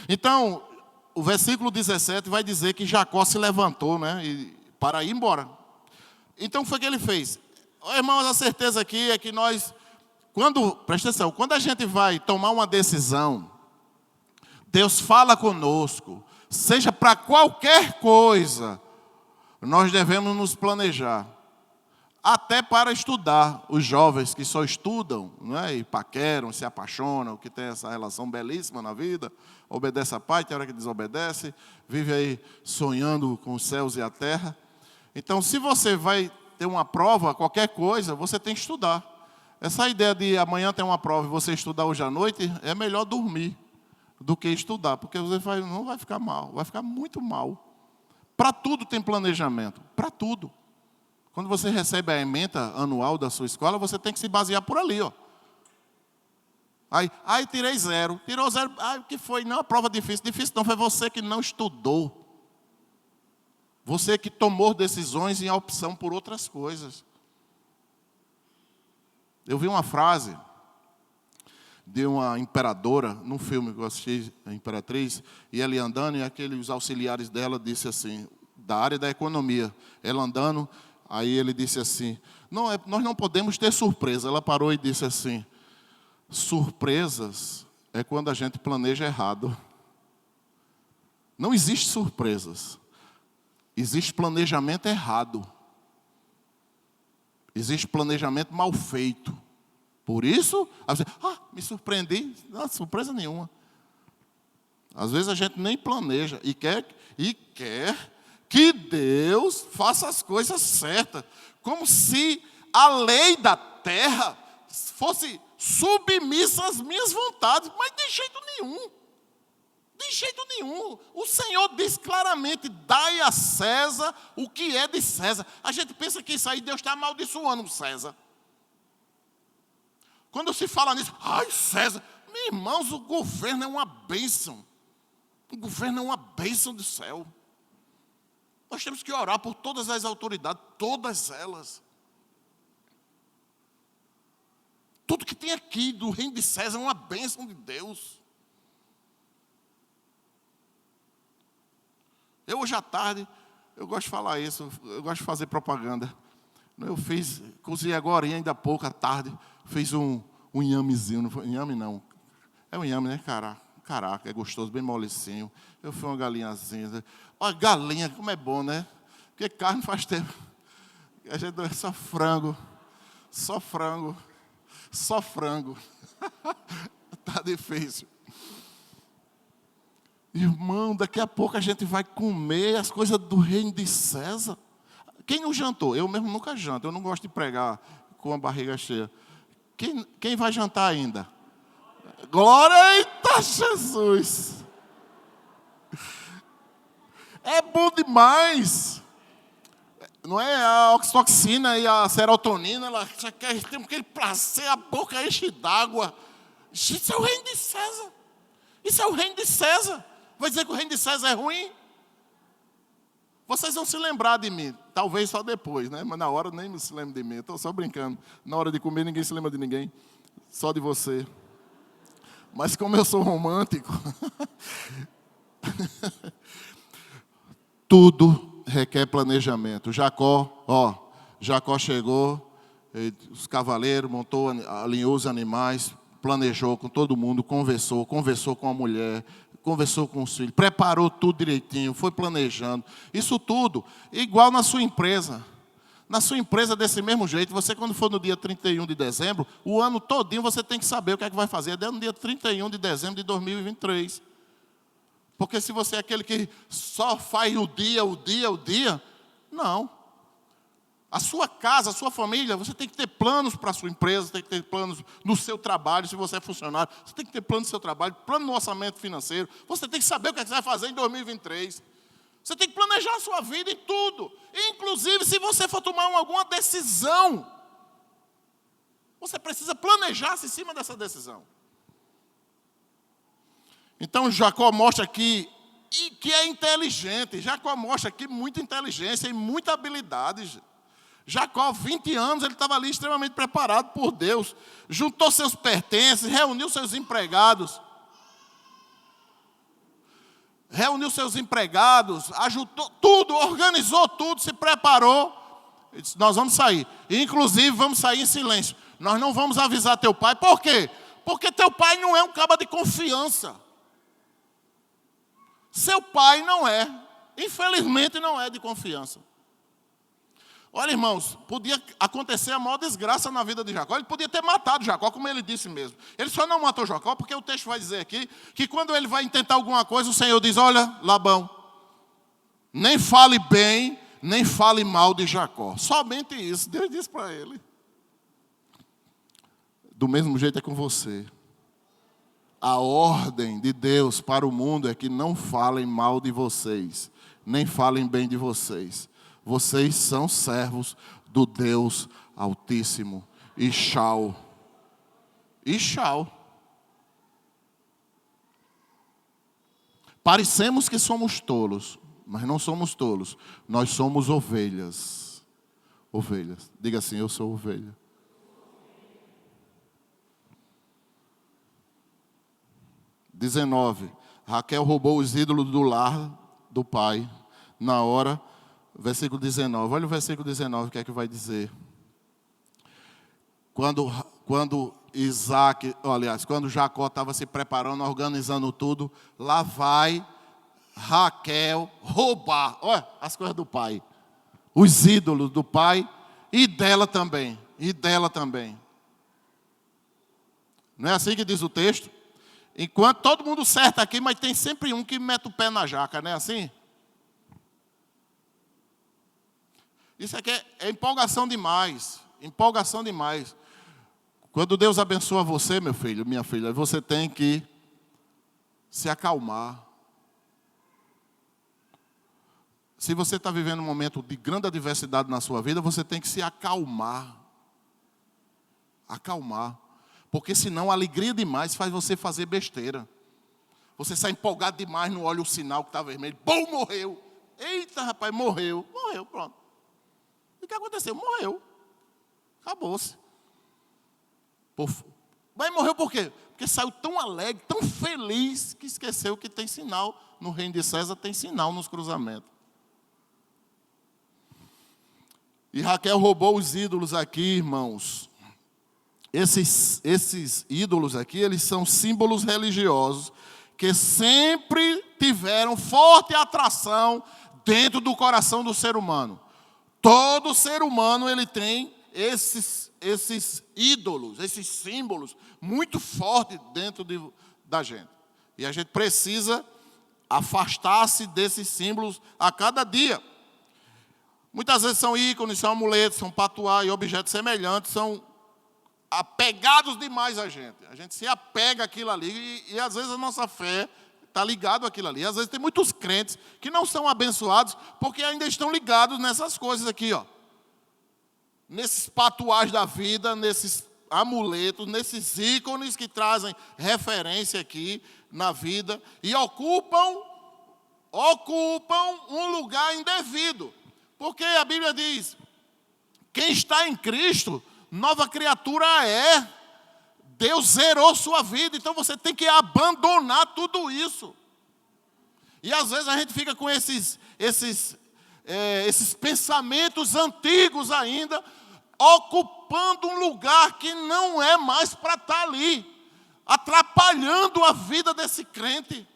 Então, o versículo 17 vai dizer que Jacó se levantou, né, para ir embora. Então, o que foi que ele fez? Irmãos, a certeza aqui é que nós, presta atenção, quando a gente vai tomar uma decisão, Deus fala conosco, seja para qualquer coisa, nós devemos nos planejar. Até para estudar, os jovens que só estudam, né, e paqueram, se apaixonam, que tem essa relação belíssima na vida, obedece a pai, tem hora que desobedece, vive aí sonhando com os céus e a terra. Então, se você vai ter uma prova, qualquer coisa, você tem que estudar. Essa ideia de amanhã tem uma prova e você estudar hoje à noite, é melhor dormir do que estudar, porque você não vai ficar mal, vai ficar muito mal. Para tudo tem planejamento, para tudo. Quando você recebe a ementa anual da sua escola, você tem que se basear por ali, ó. Aí tirei zero. Tirou zero, o que foi? Não, a prova difícil. Difícil não, foi você que não estudou. Você que tomou decisões em opção por outras coisas. Eu vi uma frase de uma imperadora, num filme que eu assisti, a Imperatriz, e ela andando, e os auxiliares dela disse assim, da área da economia, ela andando, aí ele disse assim, nós não podemos ter surpresa. Ela parou e disse assim, surpresas é quando a gente planeja errado. Não existe surpresas. Existe planejamento errado. Existe planejamento mal feito. Por isso, me surpreendi. Não, surpresa nenhuma. Às vezes a gente nem planeja e quer que Deus faça as coisas certas. Como se a lei da terra fosse submissa às minhas vontades. Mas de jeito nenhum. De jeito nenhum. O Senhor diz claramente, dai a César o que é de César. A gente pensa que isso aí Deus está amaldiçoando o César. Quando se fala nisso, César, meus irmãos, o governo é uma bênção. O governo é uma bênção do céu. Nós temos que orar por todas as autoridades, todas elas. Tudo que tem aqui do reino de César é uma bênção de Deus. Eu hoje à tarde, eu gosto de falar isso, eu gosto de fazer propaganda. Cozinhei agora, ainda há pouco, à tarde, fiz um inhamezinho, não foi inhame não, é um inhame, né, caraca, é gostoso, bem molecinho. Eu fiz uma galinhazinha, olha, galinha, como é bom, né, porque carne faz tempo, a gente é só frango, tá difícil. Irmão, daqui a pouco a gente vai comer as coisas do reino de César. Quem não jantou? Eu mesmo nunca janto. Eu não gosto de pregar com a barriga cheia. Quem vai jantar ainda? Glória, eita Jesus! É bom demais. Não é a oxitocina e a serotonina, ela já quer ter aquele prazer, a boca enche d'água. Isso é o reino de César. Isso é o reino de César. Vai dizer que o reino de César é ruim? Vocês vão se lembrar de mim, talvez só depois, né? Mas na hora nem se lembra de mim, estou só brincando. Na hora de comer ninguém se lembra de ninguém, só de você. Mas como eu sou romântico, tudo requer planejamento. Jacó chegou, os cavaleiros, alinhou os animais, planejou com todo mundo, conversou com a mulher, conversou com os filhos, preparou tudo direitinho, foi planejando. Isso tudo, igual na sua empresa. Na sua empresa, desse mesmo jeito, você quando for no dia 31 de dezembro, o ano todinho você tem que saber o que é que vai fazer, é no dia 31 de dezembro de 2023. Porque se você é aquele que só faz o dia, não. A sua casa, a sua família, você tem que ter planos para a sua empresa, tem que ter planos no seu trabalho, se você é funcionário, você tem que ter plano no seu trabalho, plano no orçamento financeiro, você tem que saber o que é que você vai fazer em 2023. Você tem que planejar a sua vida em tudo. Inclusive, se você for tomar alguma decisão, você precisa planejar-se em cima dessa decisão. Então, Jacó mostra aqui que é inteligente. Jacó mostra aqui muita inteligência e muita habilidade. Jacó, 20 anos, ele estava ali extremamente preparado por Deus. Juntou seus pertences, reuniu seus empregados. Ajudou tudo, organizou tudo, se preparou. Ele disse, nós vamos sair. Inclusive, vamos sair em silêncio. Nós não vamos avisar teu pai. Por quê? Porque teu pai não é um caba de confiança. Seu pai não é. Infelizmente, não é de confiança. Olha, irmãos, podia acontecer a maior desgraça na vida de Jacó. Ele podia ter matado Jacó, como ele disse mesmo. Ele só não matou Jacó, porque o texto vai dizer aqui que quando ele vai intentar alguma coisa, o Senhor diz, olha, Labão, nem fale bem, nem fale mal de Jacó. Somente isso, Deus disse para ele. Do mesmo jeito é com você. A ordem de Deus para o mundo é que não falem mal de vocês, nem falem bem de vocês. Vocês são servos do Deus Altíssimo. Ixau. Parecemos que somos tolos, mas não somos tolos. Nós somos ovelhas. Ovelhas. Diga assim, eu sou ovelha. Raquel roubou os ídolos do lar do pai. Na hora... Versículo 19, olha o versículo 19, o que é que vai dizer? Quando Jacó estava se preparando, organizando tudo, lá vai Raquel roubar, olha as coisas do pai, os ídolos do pai e dela também. Não é assim que diz o texto? Enquanto todo mundo certo aqui, mas tem sempre um que mete o pé na jaca, não é assim? Isso aqui é empolgação demais. Quando Deus abençoa você, meu filho, minha filha, você tem que se acalmar. Se você está vivendo um momento de grande adversidade na sua vida, você tem que se acalmar. Porque senão a alegria demais faz você fazer besteira. Você sai empolgado demais, não olha o sinal que está vermelho. Bom, morreu. Eita, rapaz, morreu, pronto. O que aconteceu? Morreu. Acabou-se. Mas morreu por quê? Porque saiu tão alegre, tão feliz, que esqueceu que tem sinal. No reino de César tem sinal nos cruzamentos. E Raquel roubou os ídolos aqui, irmãos. Esses ídolos aqui, eles são símbolos religiosos que sempre tiveram forte atração dentro do coração do ser humano. Todo ser humano ele tem esses ídolos, esses símbolos muito fortes dentro da gente. E a gente precisa afastar-se desses símbolos a cada dia. Muitas vezes são ícones, são amuletos, são patuá e objetos semelhantes, são apegados demais a gente. A gente se apega àquilo ali e às vezes a nossa fé está ligado àquilo ali. Às vezes tem muitos crentes que não são abençoados porque ainda estão ligados nessas coisas aqui, ó. Nesses patuás da vida, nesses amuletos, nesses ícones que trazem referência aqui na vida e ocupam um lugar indevido. Porque a Bíblia diz, quem está em Cristo, nova criatura é. Deus zerou sua vida, então você tem que abandonar tudo isso. E às vezes a gente fica com esses pensamentos antigos ainda, ocupando um lugar que não é mais para estar ali, atrapalhando a vida desse crente.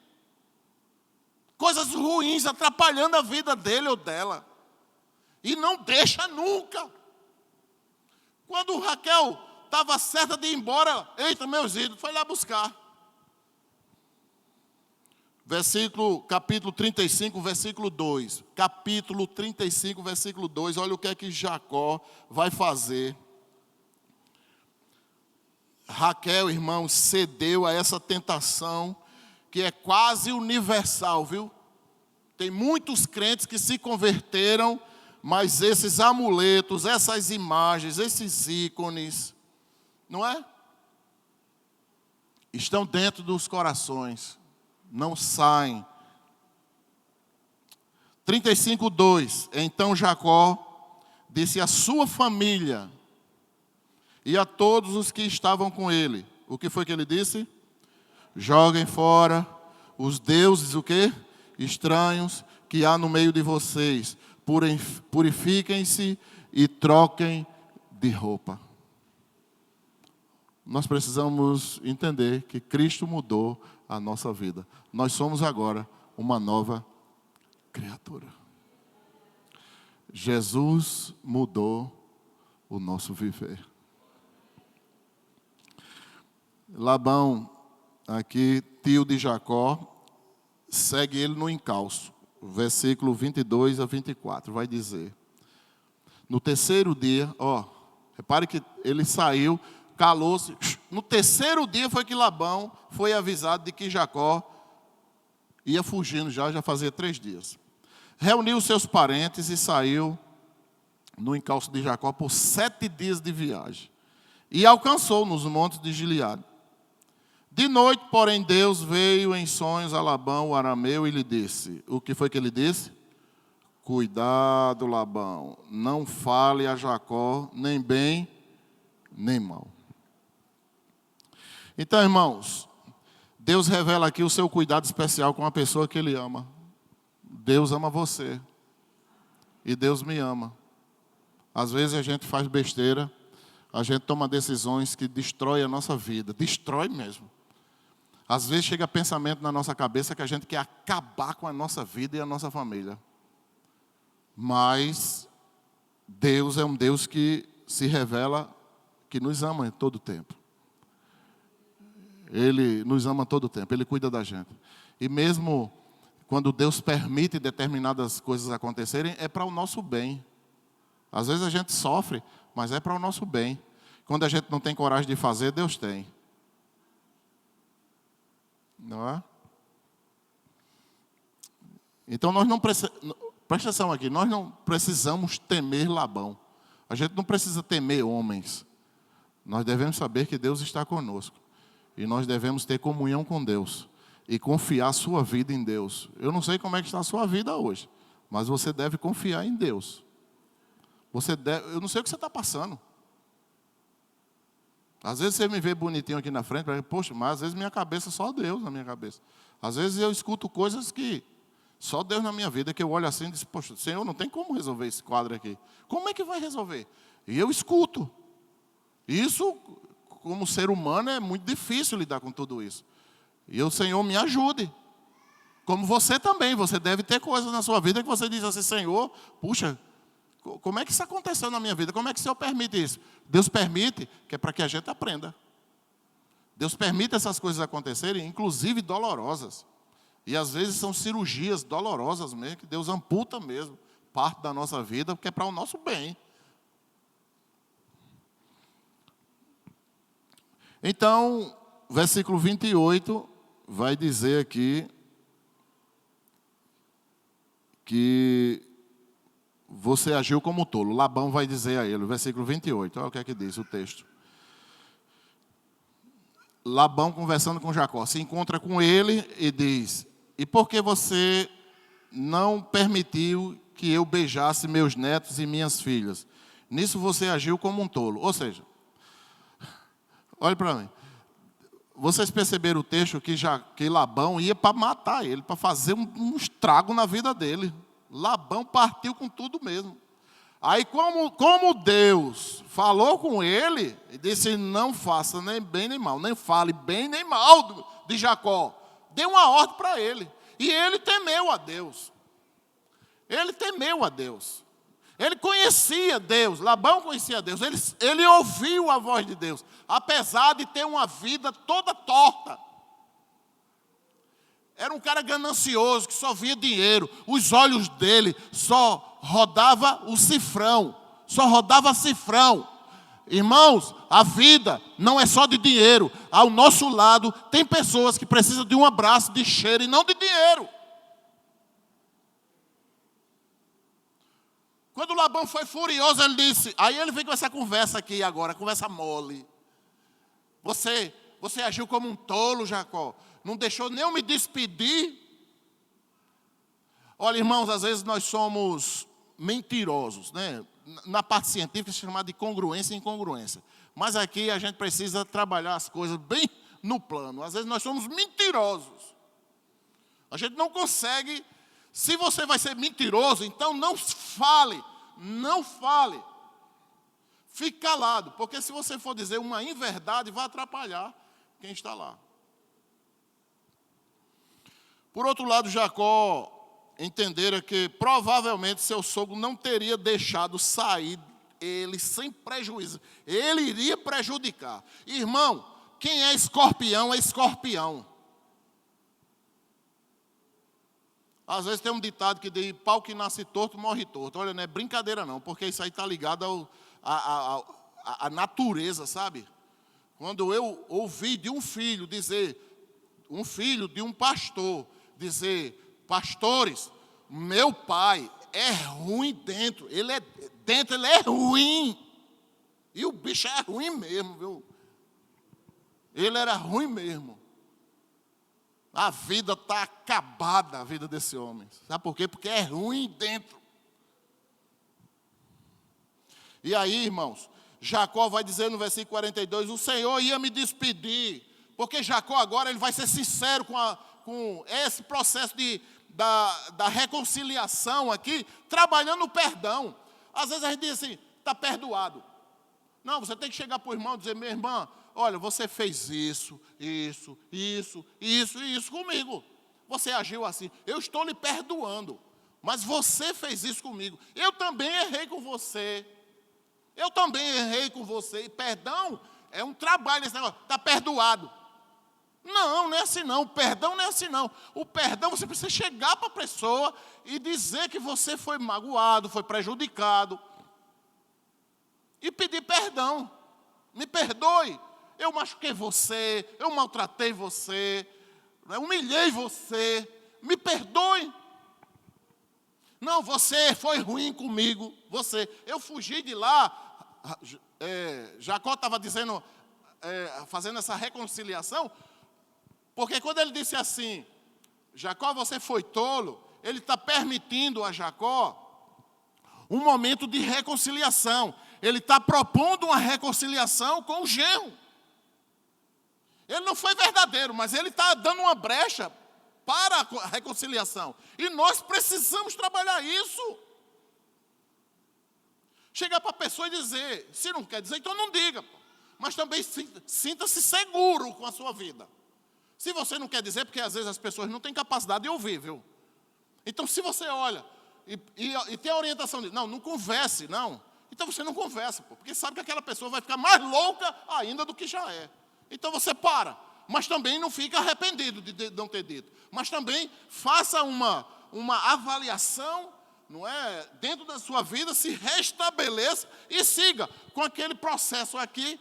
Coisas ruins atrapalhando a vida dele ou dela. E não deixa nunca. Quando Raquel estava certa de ir embora, eita, meus ídolos, foi lá buscar. Capítulo 35, versículo 2. Capítulo 35, versículo 2. Olha o que é que Jacó vai fazer. Raquel, irmãos, cedeu a essa tentação que é quase universal, viu? Tem muitos crentes que se converteram, mas esses amuletos, essas imagens, esses ícones, não é? Estão dentro dos corações, não saem. 35:2. Então Jacó disse à sua família e a todos os que estavam com ele. O que foi que ele disse? Joguem fora os deuses, o quê? Estranhos que há no meio de vocês. Purifiquem-se e troquem de roupa. Nós precisamos entender que Cristo mudou a nossa vida. Nós somos agora uma nova criatura. Jesus mudou o nosso viver. Labão, aqui, tio de Jacó, segue ele no encalço. Versículo 22 a 24, vai dizer. No terceiro dia, repare que ele saiu, calou-se. No terceiro dia foi que Labão foi avisado de que Jacó ia fugindo já fazia 3 dias. Reuniu seus parentes e saiu no encalço de Jacó por 7 dias de viagem. E alcançou nos montes de Gileade. De noite, porém, Deus veio em sonhos a Labão, o arameu, e lhe disse. O que foi que ele disse? Cuidado, Labão, não fale a Jacó, nem bem, nem mal. Então, irmãos, Deus revela aqui o seu cuidado especial com a pessoa que Ele ama. Deus ama você. E Deus me ama. Às vezes a gente faz besteira, a gente toma decisões que destroem a nossa vida. Destrói mesmo. Às vezes chega pensamento na nossa cabeça que a gente quer acabar com a nossa vida e a nossa família. Mas Deus é um Deus que se revela, que nos ama em todo o tempo. Ele nos ama todo o tempo, Ele cuida da gente. E mesmo quando Deus permite determinadas coisas acontecerem, é para o nosso bem. Às vezes a gente sofre, mas é para o nosso bem. Quando a gente não tem coragem de fazer, Deus tem. Não é? Então nós não precisamos, presta atenção aqui, nós não precisamos temer Labão. A gente não precisa temer homens. Nós devemos saber que Deus está conosco. E nós devemos ter comunhão com Deus. E confiar a sua vida em Deus. Eu não sei como é que está a sua vida hoje. Mas você deve confiar em Deus. Eu não sei o que você está passando. Às vezes você me vê bonitinho aqui na frente, poxa, mas às vezes minha cabeça, só Deus na minha cabeça. Às vezes eu escuto coisas que só Deus na minha vida, que eu olho assim e digo, poxa, Senhor, não tem como resolver esse quadro aqui. Como é que vai resolver? E eu escuto. Isso, como ser humano, é muito difícil lidar com tudo isso. E o Senhor me ajude. Como você também, você deve ter coisas na sua vida que você diz assim, Senhor, puxa, como é que isso aconteceu na minha vida? Como é que o Senhor permite isso? Deus permite, que é para que a gente aprenda. Deus permite essas coisas acontecerem, inclusive dolorosas. E às vezes são cirurgias dolorosas mesmo, que Deus amputa mesmo parte da nossa vida, porque é para o nosso bem. Então, versículo 28 vai dizer aqui que você agiu como tolo. Labão vai dizer a ele, versículo 28, olha o que é que diz o texto. Labão conversando com Jacó, se encontra com ele e diz, e por que você não permitiu que eu beijasse meus netos e minhas filhas? Nisso você agiu como um tolo. Ou seja, olhe para mim, vocês perceberam o texto que Labão ia para matar ele, para fazer um estrago na vida dele. Labão partiu com tudo mesmo. Aí como Deus falou com ele, ele disse, não faça nem bem nem mal, nem fale bem nem mal de Jacó. Deu uma ordem para ele. E ele temeu a Deus. Ele temeu a Deus. Ele conhecia Deus, Labão conhecia Deus. Ele ouviu a voz de Deus, apesar de ter uma vida toda torta. Era um cara ganancioso, que só via dinheiro. Os olhos dele só rodava o cifrão. Só rodava cifrão. Irmãos, a vida não é só de dinheiro. Ao nosso lado tem pessoas que precisam de um abraço, de cheiro e não de dinheiro. Quando Labão foi furioso, ele disse... Aí ele veio com essa conversa aqui agora, conversa mole. Você agiu como um tolo, Jacó. Não deixou nem eu me despedir. Olha, irmãos, às vezes nós somos mentirosos, né? Na parte científica é chamada de congruência e incongruência. Mas aqui a gente precisa trabalhar as coisas bem no plano. Às vezes nós somos mentirosos. A gente não consegue... Se você vai ser mentiroso, então não fale. Não fale. Fique calado, porque se você for dizer uma inverdade, vai atrapalhar quem está lá. Por outro lado, Jacó entendera que provavelmente seu sogro não teria deixado sair ele sem prejuízo. Ele iria prejudicar. Irmão, quem é escorpião é escorpião. Às vezes tem um ditado que diz, pau que nasce torto, morre torto. Olha, não é brincadeira não, porque isso aí está ligado à natureza, sabe? Quando eu ouvi de um filho dizer, um filho de um pastor, dizer, pastores, meu pai é ruim dentro, ele é ruim. E o bicho é ruim mesmo, viu? Ele era ruim mesmo. A vida está acabada, a vida desse homem. Sabe por quê? Porque é ruim dentro. E aí, irmãos, Jacó vai dizer no versículo 42, o Senhor ia me despedir. Porque Jacó agora ele vai ser sincero com esse processo da reconciliação aqui, trabalhando o perdão. Às vezes a gente diz assim, está perdoado. Não, você tem que chegar para o irmão e dizer, minha irmã, olha, você fez isso comigo. Você agiu assim. Eu estou lhe perdoando. Mas você fez isso comigo. Eu também errei com você. E perdão é um trabalho nesse negócio. Está perdoado. Não é assim não. O perdão não é assim não. O perdão você precisa chegar para a pessoa e dizer que você foi magoado, foi prejudicado. E pedir perdão. Me perdoe. Eu machuquei você, eu maltratei você, humilhei você, me perdoe. Não, você foi ruim comigo, você. Eu fugi de lá, Jacó estava dizendo, fazendo essa reconciliação, porque quando ele disse assim, Jacó, você foi tolo, ele está permitindo a Jacó um momento de reconciliação. Ele está propondo uma reconciliação com o genro. Ele não foi verdadeiro, mas ele está dando uma brecha para a reconciliação. E nós precisamos trabalhar isso. Chegar para a pessoa e dizer, se não quer dizer, então não diga. Mas também sinta-se seguro com a sua vida. Se você não quer dizer, porque às vezes as pessoas não têm capacidade de ouvir, viu? Então se você olha e tem a orientação de, não converse, não. Então você não conversa, porque sabe que aquela pessoa vai ficar mais louca ainda do que já é. Então você para, mas também não fica arrependido de não ter dito. Mas também faça uma avaliação, não é? Dentro da sua vida, se restabeleça e siga com aquele processo aqui,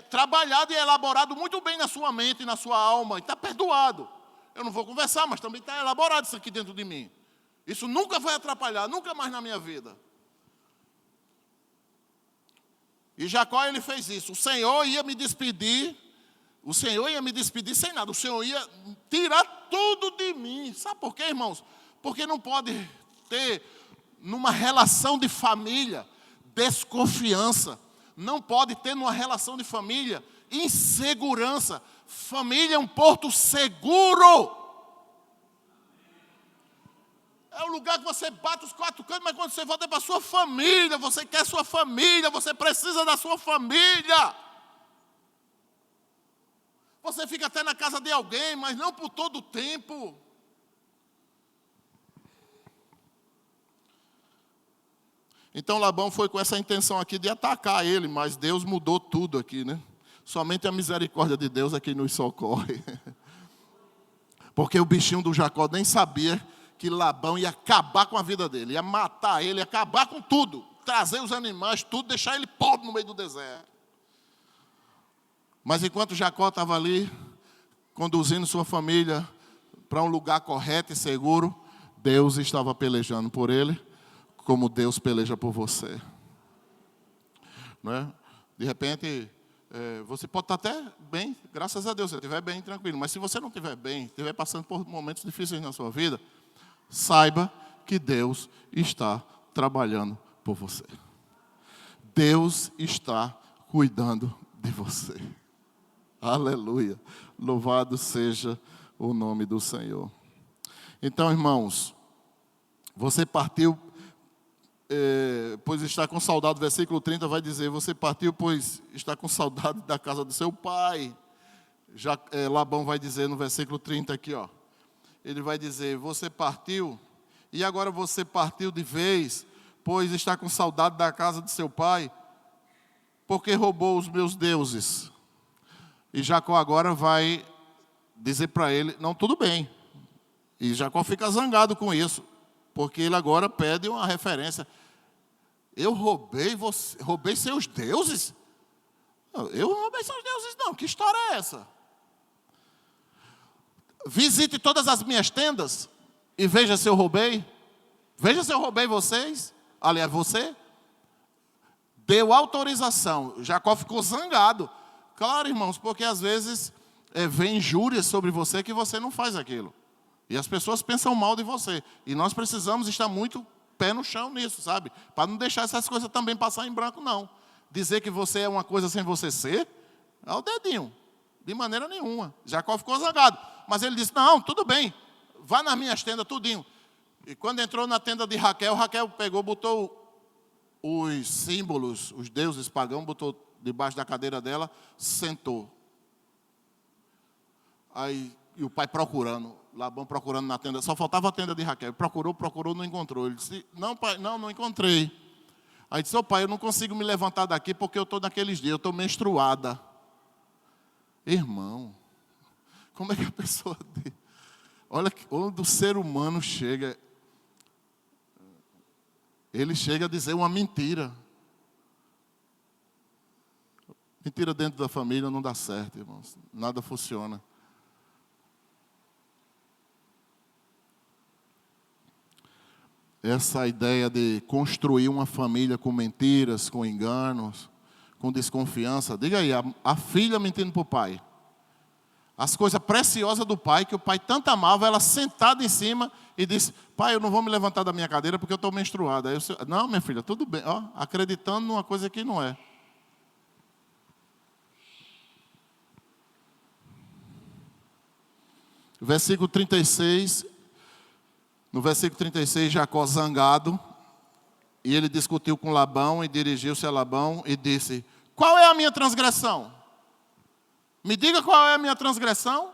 trabalhado e elaborado muito bem na sua mente e na sua alma. E está perdoado. Eu não vou conversar, mas também está elaborado isso aqui dentro de mim. Isso nunca vai atrapalhar, nunca mais na minha vida. E Jacó, ele fez isso. O Senhor ia me despedir sem nada. O Senhor ia tirar tudo de mim. Sabe por quê, irmãos? Porque não pode ter, numa relação de família, desconfiança. Não pode ter, numa relação de família, insegurança. Família é um porto seguro. É o lugar que você bate os quatro cantos, mas quando você volta para a sua família, você quer sua família, você precisa da sua família. Você fica até na casa de alguém, mas não por todo o tempo. Então Labão foi com essa intenção aqui de atacar ele, mas Deus mudou tudo aqui, né? Somente a misericórdia de Deus é que nos socorre. Porque o bichinho do Jacó nem sabia que Labão ia acabar com a vida dele, ia matar ele, ia acabar com tudo, trazer os animais, tudo, deixar ele pobre no meio do deserto. Mas enquanto Jacó estava ali, conduzindo sua família para um lugar correto e seguro, Deus estava pelejando por ele, como Deus peleja por você. Não é? De repente, você pode estar até bem, graças a Deus, se estiver bem, tranquilo. Mas se você não estiver bem, estiver passando por momentos difíceis na sua vida, saiba que Deus está trabalhando por você. Deus está cuidando de você. Aleluia. Louvado seja o nome do Senhor. Então, irmãos, você partiu, pois está com saudade, versículo 30 vai dizer, você partiu, pois está com saudade da casa do seu pai. Já, Labão vai dizer no versículo 30 aqui, ó. Ele vai dizer, você partiu, e agora você partiu de vez, pois está com saudade da casa de seu pai, porque roubou os meus deuses. E Jacó agora vai dizer para ele, não, tudo bem. E Jacó fica zangado com isso, porque ele agora pede uma referência. Eu roubei seus deuses? Eu não roubei seus deuses não, que história é essa? Visite todas as minhas tendas e veja se eu roubei. Veja se eu roubei vocês. Aliás, você deu autorização. Jacó ficou zangado. Claro, irmãos, porque às vezes vem injúrias sobre você que você não faz aquilo. E as pessoas pensam mal de você. E nós precisamos estar muito pé no chão nisso, sabe? Para não deixar essas coisas também passar em branco, não. Dizer que você é uma coisa sem você ser, é o dedinho. De maneira nenhuma. Jacó ficou zangado. Mas ele disse, não, tudo bem. Vá nas minhas tendas, tudinho. E quando entrou na tenda de Raquel, Raquel pegou, botou os símbolos, os deuses pagãos, botou debaixo da cadeira dela, sentou. Aí, e o pai procurando, Labão procurando na tenda, só faltava a tenda de Raquel. Procurou, não encontrou. Ele disse, não, pai, não encontrei. Aí disse, pai, eu não consigo me levantar daqui porque eu estou naqueles dias, eu estou menstruada. Irmão, como é que a pessoa diz? Olha onde o ser humano chega. Ele chega a dizer uma mentira. Mentira dentro da família não dá certo, irmãos. Nada funciona. Essa ideia de construir uma família com mentiras, com enganos, com desconfiança. Diga aí, a filha mentindo para o pai. As coisas preciosas do pai, que o pai tanto amava, ela sentada em cima e disse, pai, eu não vou me levantar da minha cadeira porque eu estou menstruada. Aí eu, não, minha filha, tudo bem. Ó, acreditando numa coisa que não é. Versículo 36, no versículo 36, Jacó zangado, e ele discutiu com Labão e dirigiu-se a Labão e disse, qual é a minha transgressão? Me diga qual é a minha transgressão?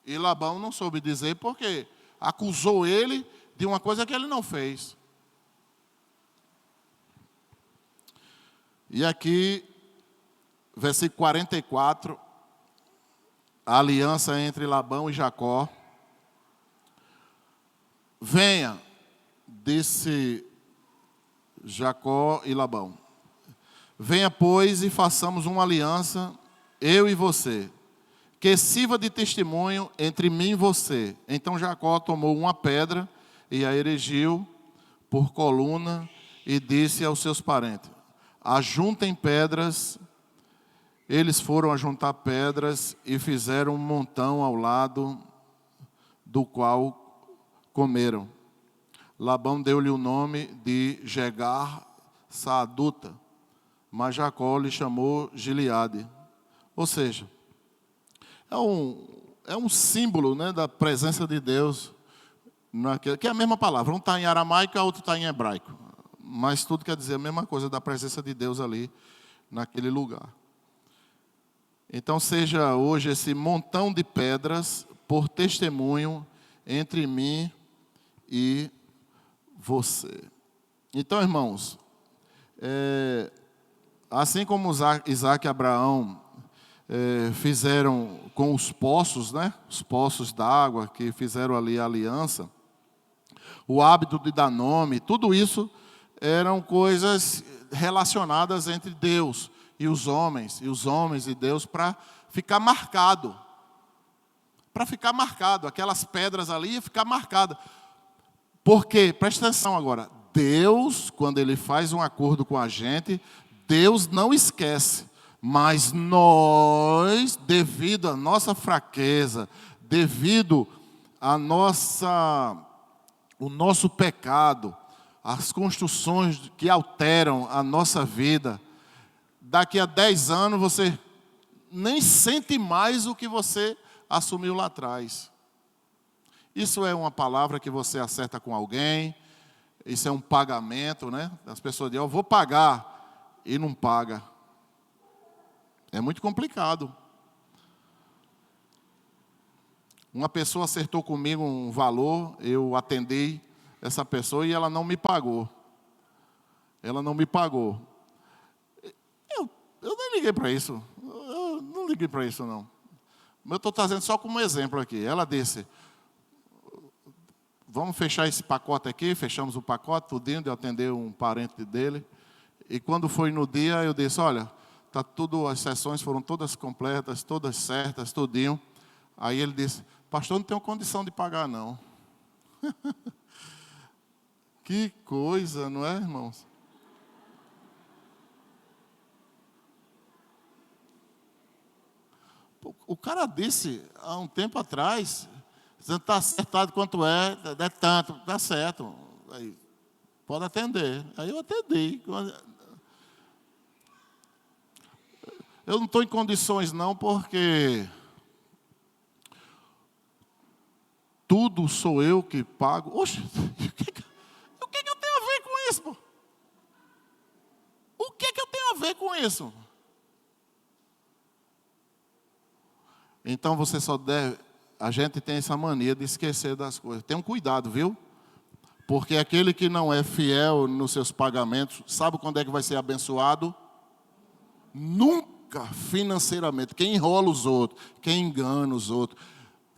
E Labão não soube dizer porque acusou ele de uma coisa que ele não fez. E aqui, versículo 44, a aliança entre Labão e Jacó. Venha, disse Jacó e Labão. Venha, pois, e façamos uma aliança, eu e você, que sirva de testemunho entre mim e você. Então Jacó tomou uma pedra e a erigiu por coluna e disse aos seus parentes, ajuntem pedras. Eles foram ajuntar pedras e fizeram um montão ao lado do qual comeram. Labão deu-lhe o nome de Jegar Saaduta, mas Jacó lhe chamou Gileade. Ou seja, é um símbolo, né, da presença de Deus, que é a mesma palavra. Um está em aramaico e a outra está em hebraico. Mas tudo quer dizer a mesma coisa da presença de Deus ali, naquele lugar. Então seja hoje esse montão de pedras por testemunho entre mim e você. Então, irmãos, assim como Isaac e Abraão fizeram com os poços, né? Os poços d'água que fizeram ali a aliança, o hábito de dar nome, tudo isso eram coisas relacionadas entre Deus e os homens e Deus, para ficar marcado. Para ficar marcado, aquelas pedras ali iam ficar marcadas. Porque, presta atenção agora, Deus, quando Ele faz um acordo com a gente, Deus não esquece. Mas nós, devido à nossa fraqueza, devido o nosso pecado, as construções que alteram a nossa vida, daqui a 10 anos você nem sente mais o que você assumiu lá atrás. Isso é uma palavra que você acerta com alguém, isso é um pagamento, né? As pessoas dizem, eu vou pagar, e não paga. É muito complicado. Uma pessoa acertou comigo um valor, eu atendi essa pessoa e ela não me pagou. Ela não me pagou. Eu nem liguei para isso. Eu não liguei para isso, não. Eu estou trazendo só como exemplo aqui. Ela disse, vamos fechar esse pacote aqui. Fechamos o pacote, tudinho, de atender um parente dele. E quando foi no dia, eu disse, olha, as sessões foram todas completas, todas certas, tudinho. Aí ele disse, pastor, não tenho condição de pagar, não. Que coisa, não é, irmãos? O cara disse, há um tempo atrás, você não está acertado quanto é tanto, está certo. Aí, pode atender. Aí eu atendi. Eu não estou em condições não, porque tudo sou eu que pago. Oxe, o que eu tenho a ver com isso? Pô? O que eu tenho a ver com isso? Então você só deve... A gente tem essa mania de esquecer das coisas. Tenha um cuidado, viu? Porque aquele que não é fiel nos seus pagamentos, sabe quando é que vai ser abençoado? Nunca financeiramente. Quem enrola os outros, quem engana os outros,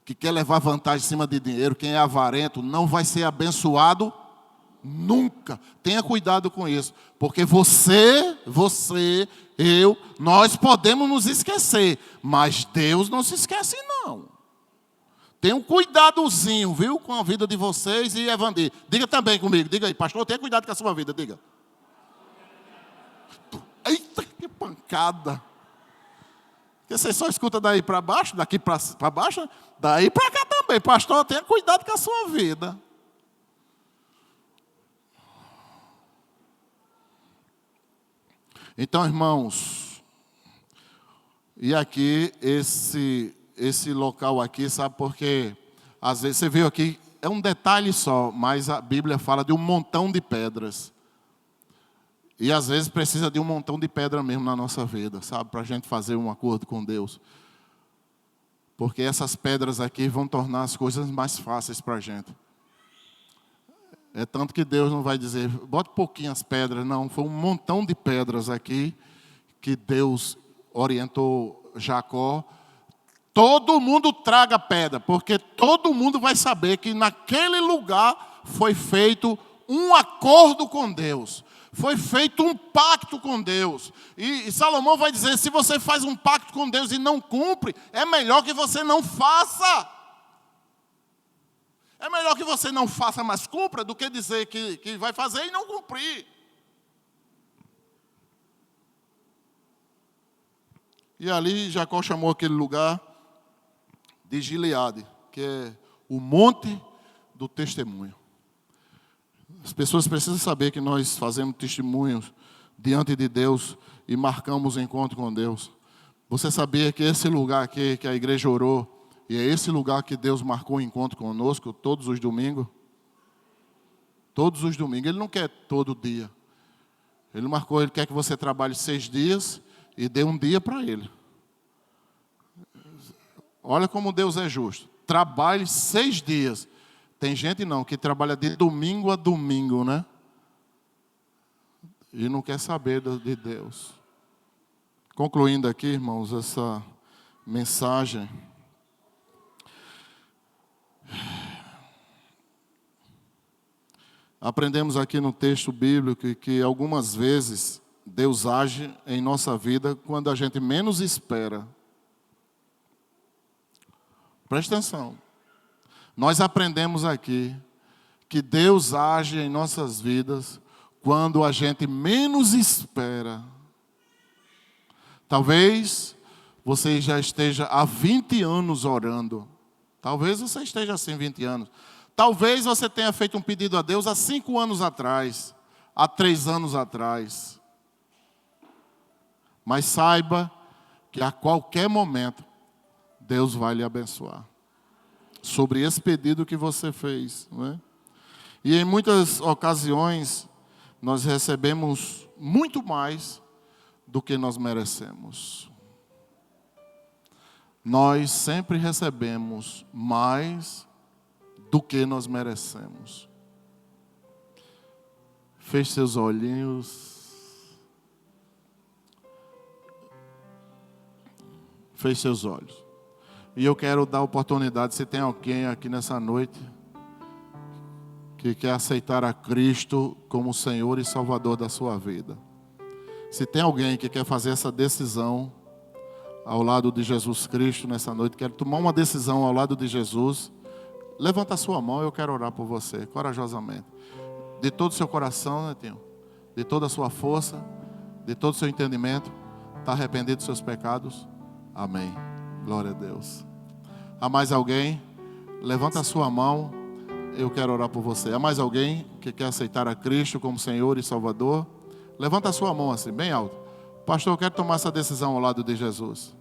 que quer levar vantagem em cima de dinheiro, quem é avarento, não vai ser abençoado nunca. Tenha cuidado com isso. Porque nós podemos nos esquecer, mas Deus não se esquece, não. Tenha um cuidadozinho, viu, com a vida de vocês e Evandir. Diga também comigo, diga aí, pastor, tenha cuidado com a sua vida, diga. Eita, que pancada. Porque você só escuta daí para baixo, daqui para baixo, daí para cá também. Pastor, tenha cuidado com a sua vida. Então, irmãos, e aqui, esse local aqui, sabe por quê? Às vezes, você viu aqui, é um detalhe só, mas a Bíblia fala de um montão de pedras. E às vezes precisa de um montão de pedra mesmo na nossa vida, sabe? Para a gente fazer um acordo com Deus. Porque essas pedras aqui vão tornar as coisas mais fáceis para a gente. É tanto que Deus não vai dizer, bota pouquinhas pedras, não. Foi um montão de pedras aqui que Deus orientou Jacó. Todo mundo traga pedra, porque todo mundo vai saber que naquele lugar foi feito um acordo com Deus. Foi feito um pacto com Deus. E Salomão vai dizer, se você faz um pacto com Deus e não cumpre, é melhor que você não faça. É melhor que você não faça, mas cumpra, do que dizer que vai fazer e não cumprir. E ali Jacó chamou aquele lugar de Gileade, que é o monte do testemunho. As pessoas precisam saber que nós fazemos testemunhos diante de Deus e marcamos o encontro com Deus. Você sabia que esse lugar aqui que a igreja orou, e é esse lugar que Deus marcou o encontro conosco todos os domingos? Todos os domingos. Ele não quer todo dia. Ele marcou, Ele quer que você trabalhe 6 dias e dê um dia para Ele. Olha como Deus é justo. Trabalhe 6 dias. Tem gente não, que trabalha de domingo a domingo, né? E não quer saber de Deus. Concluindo aqui, irmãos, essa mensagem. Aprendemos aqui no texto bíblico que algumas vezes Deus age em nossa vida quando a gente menos espera. Preste atenção. Nós aprendemos aqui que Deus age em nossas vidas quando a gente menos espera. Talvez você já esteja há 20 anos orando. Talvez você esteja assim 20 anos. Talvez você tenha feito um pedido a Deus há 5 anos atrás, há 3 anos atrás. Mas saiba que a qualquer momento Deus vai lhe abençoar. Sobre esse pedido que você fez, não é? E em muitas ocasiões nós recebemos muito mais do que nós merecemos. Nós sempre recebemos mais do que nós merecemos. Feche seus olhinhos. Feche seus olhos. E eu quero dar oportunidade, se tem alguém aqui nessa noite que quer aceitar a Cristo como Senhor e Salvador da sua vida. Se tem alguém que quer fazer essa decisão ao lado de Jesus Cristo nessa noite, quer tomar uma decisão ao lado de Jesus, levanta a sua mão, eu quero orar por você, corajosamente. De todo o seu coração, Netinho, de toda a sua força, de todo o seu entendimento, está arrependido dos seus pecados? Amém. Glória a Deus. Há mais alguém? Levanta a sua mão, eu quero orar por você. Há mais alguém que quer aceitar a Cristo como Senhor e Salvador? Levanta a sua mão assim, bem alto. Pastor, eu quero tomar essa decisão ao lado de Jesus.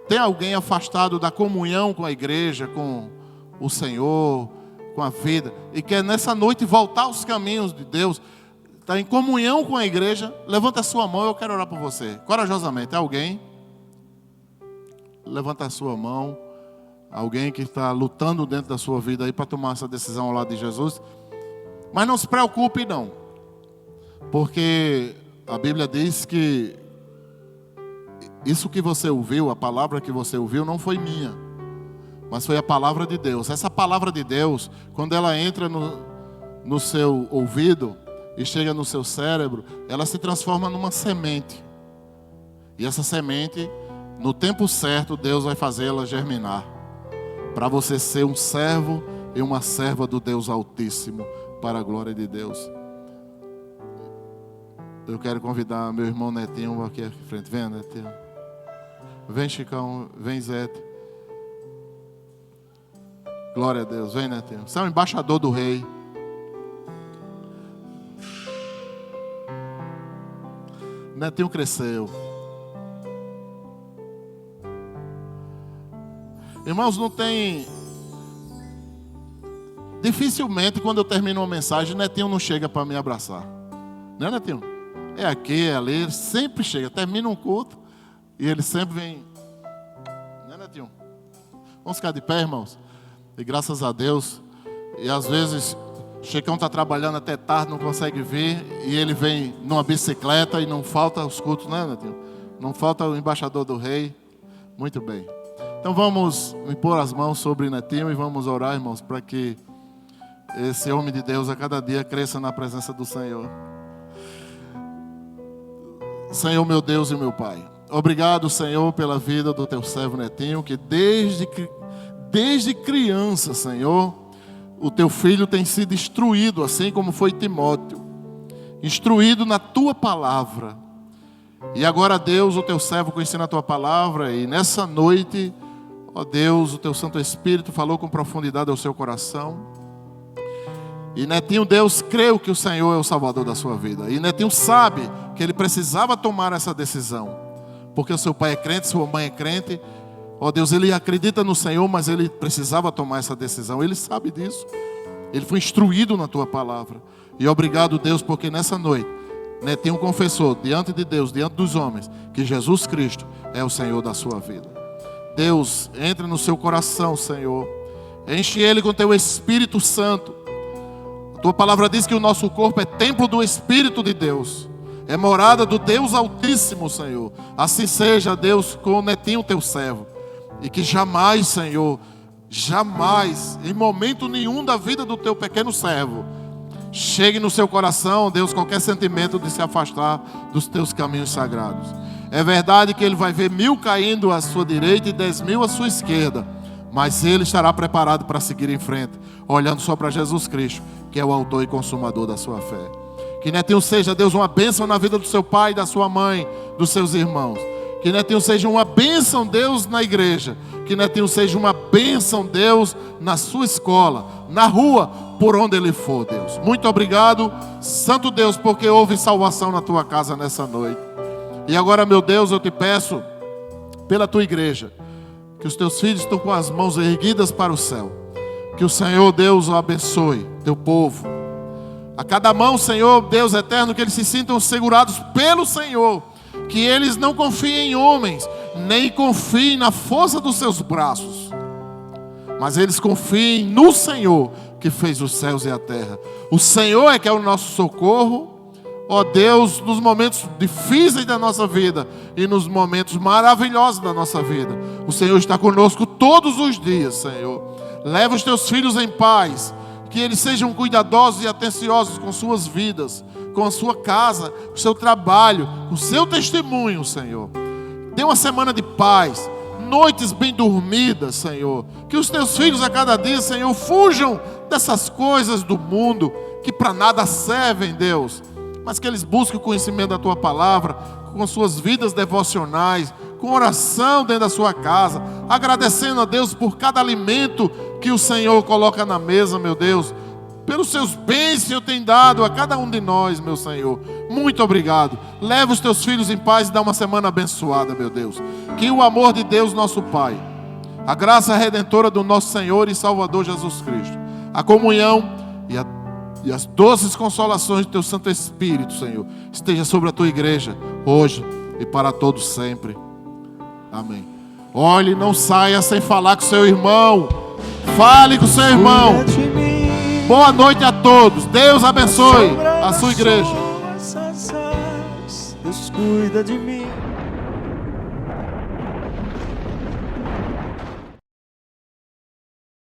Tem alguém afastado da comunhão com a igreja, com o Senhor, com a vida, e quer nessa noite voltar aos caminhos de Deus, está em comunhão com a igreja? Levanta a sua mão, eu quero orar por você. Corajosamente, alguém? Levanta a sua mão. Alguém que está lutando dentro da sua vida aí para tomar essa decisão ao lado de Jesus. Mas não se preocupe não. Porque a Bíblia diz que isso que você ouviu, a palavra que você ouviu, não foi minha, mas foi a palavra de Deus. Essa palavra de Deus, quando ela entra no seu ouvido e chega no seu cérebro, ela se transforma numa semente. E essa semente, no tempo certo, Deus vai fazê-la germinar. Para você ser um servo e uma serva do Deus Altíssimo, para a glória de Deus. Eu quero convidar meu irmão Netinho aqui à frente. Vem, Netinho. Vem, Chicão. Vem, Zé. Glória a Deus. Vem, Netinho. Você é o embaixador do rei. Netinho cresceu. Irmãos, não tem... Dificilmente, quando eu termino uma mensagem, Netinho não chega para me abraçar. Não é, Netinho? É aqui, é ali, ele sempre chega. Termina um culto e ele sempre vem. Não é, Netinho? Vamos ficar de pé, irmãos? E graças a Deus. E às vezes, Chicão está trabalhando até tarde, não consegue vir. E ele vem numa bicicleta e não falta os cultos, não é, Netinho? Não falta o embaixador do rei. Muito bem. Então vamos impor as mãos sobre Netinho e vamos orar, irmãos, para que esse homem de Deus a cada dia cresça na presença do Senhor. Senhor, meu Deus e meu Pai, obrigado, Senhor, pela vida do teu servo Netinho, que desde criança, Senhor, o teu filho tem sido instruído, assim como foi Timóteo, instruído na tua palavra. E agora, Deus, o teu servo conhecendo a tua palavra, e nessa noite, ó Deus, o teu Santo Espírito falou com profundidade ao seu coração. E Netinho, Deus, creu que o Senhor é o Salvador da sua vida. E Netinho sabe que ele precisava tomar essa decisão. porque o seu pai é crente, sua mãe é crente. Ó Deus, ele acredita no Senhor, mas ele precisava tomar essa decisão. Ele sabe disso. Ele foi instruído na tua palavra. E obrigado, Deus, porque nessa noite, Netinho confessou diante de Deus, diante dos homens, que Jesus Cristo é o Senhor da sua vida. Deus, entre no seu coração, Senhor. Enche ele com teu Espírito Santo. A tua palavra diz que o nosso corpo é templo do Espírito de Deus. É morada do Deus Altíssimo, Senhor. Assim seja, Deus, com o Netinho teu servo. E que jamais, Senhor, jamais, em momento nenhum da vida do teu pequeno servo, chegue no seu coração, Deus, qualquer sentimento de se afastar dos teus caminhos sagrados. É verdade que ele vai ver 1000 caindo à sua direita e 10.000 à sua esquerda, mas ele estará preparado para seguir em frente, olhando só para Jesus Cristo, que é o autor e consumador da sua fé. Que Netinho seja, Deus, uma bênção na vida do seu pai, da sua mãe, dos seus irmãos. Que Netinho seja uma bênção, Deus, na igreja. Que Netinho seja uma bênção, Deus, na sua escola, na rua, por onde ele for, Deus. Muito obrigado, Santo Deus, porque houve salvação na tua casa nessa noite. E agora, meu Deus, eu te peço, pela tua igreja, que os teus filhos estão com as mãos erguidas para o céu. Que o Senhor, Deus, o abençoe, teu povo. A cada mão, Senhor, Deus eterno, que eles se sintam segurados pelo Senhor. Que eles não confiem em homens, nem confiem na força dos seus braços, mas eles confiem no Senhor, que fez os céus e a terra. O Senhor é que é o nosso socorro, ó Deus, nos momentos difíceis da nossa vida e nos momentos maravilhosos da nossa vida. O Senhor está conosco todos os dias, Senhor. Leva os teus filhos em paz, que eles sejam cuidadosos e atenciosos com suas vidas, com a sua casa, com o seu trabalho, com o seu testemunho, Senhor. Dê uma semana de paz, noites bem dormidas, Senhor. Que os teus filhos a cada dia, Senhor, fujam dessas coisas do mundo que para nada servem, Deus. Mas que eles busquem o conhecimento da tua palavra, com suas vidas devocionais, com oração dentro da sua casa, agradecendo a Deus por cada alimento que o Senhor coloca na mesa, meu Deus. Pelos seus bens que o Senhor tem dado a cada um de nós, meu Senhor. Muito obrigado. Leva os teus filhos em paz e dá uma semana abençoada, meu Deus. Que o amor de Deus, nosso Pai, a graça redentora do nosso Senhor e Salvador Jesus Cristo, a comunhão e as doces consolações do teu Santo Espírito, Senhor, esteja sobre a tua igreja, hoje e para todos sempre. Amém. Olhe, não saia sem falar com seu irmão. Fale com seu irmão. Boa noite a todos. Deus abençoe a sua igreja. Deus cuida de mim.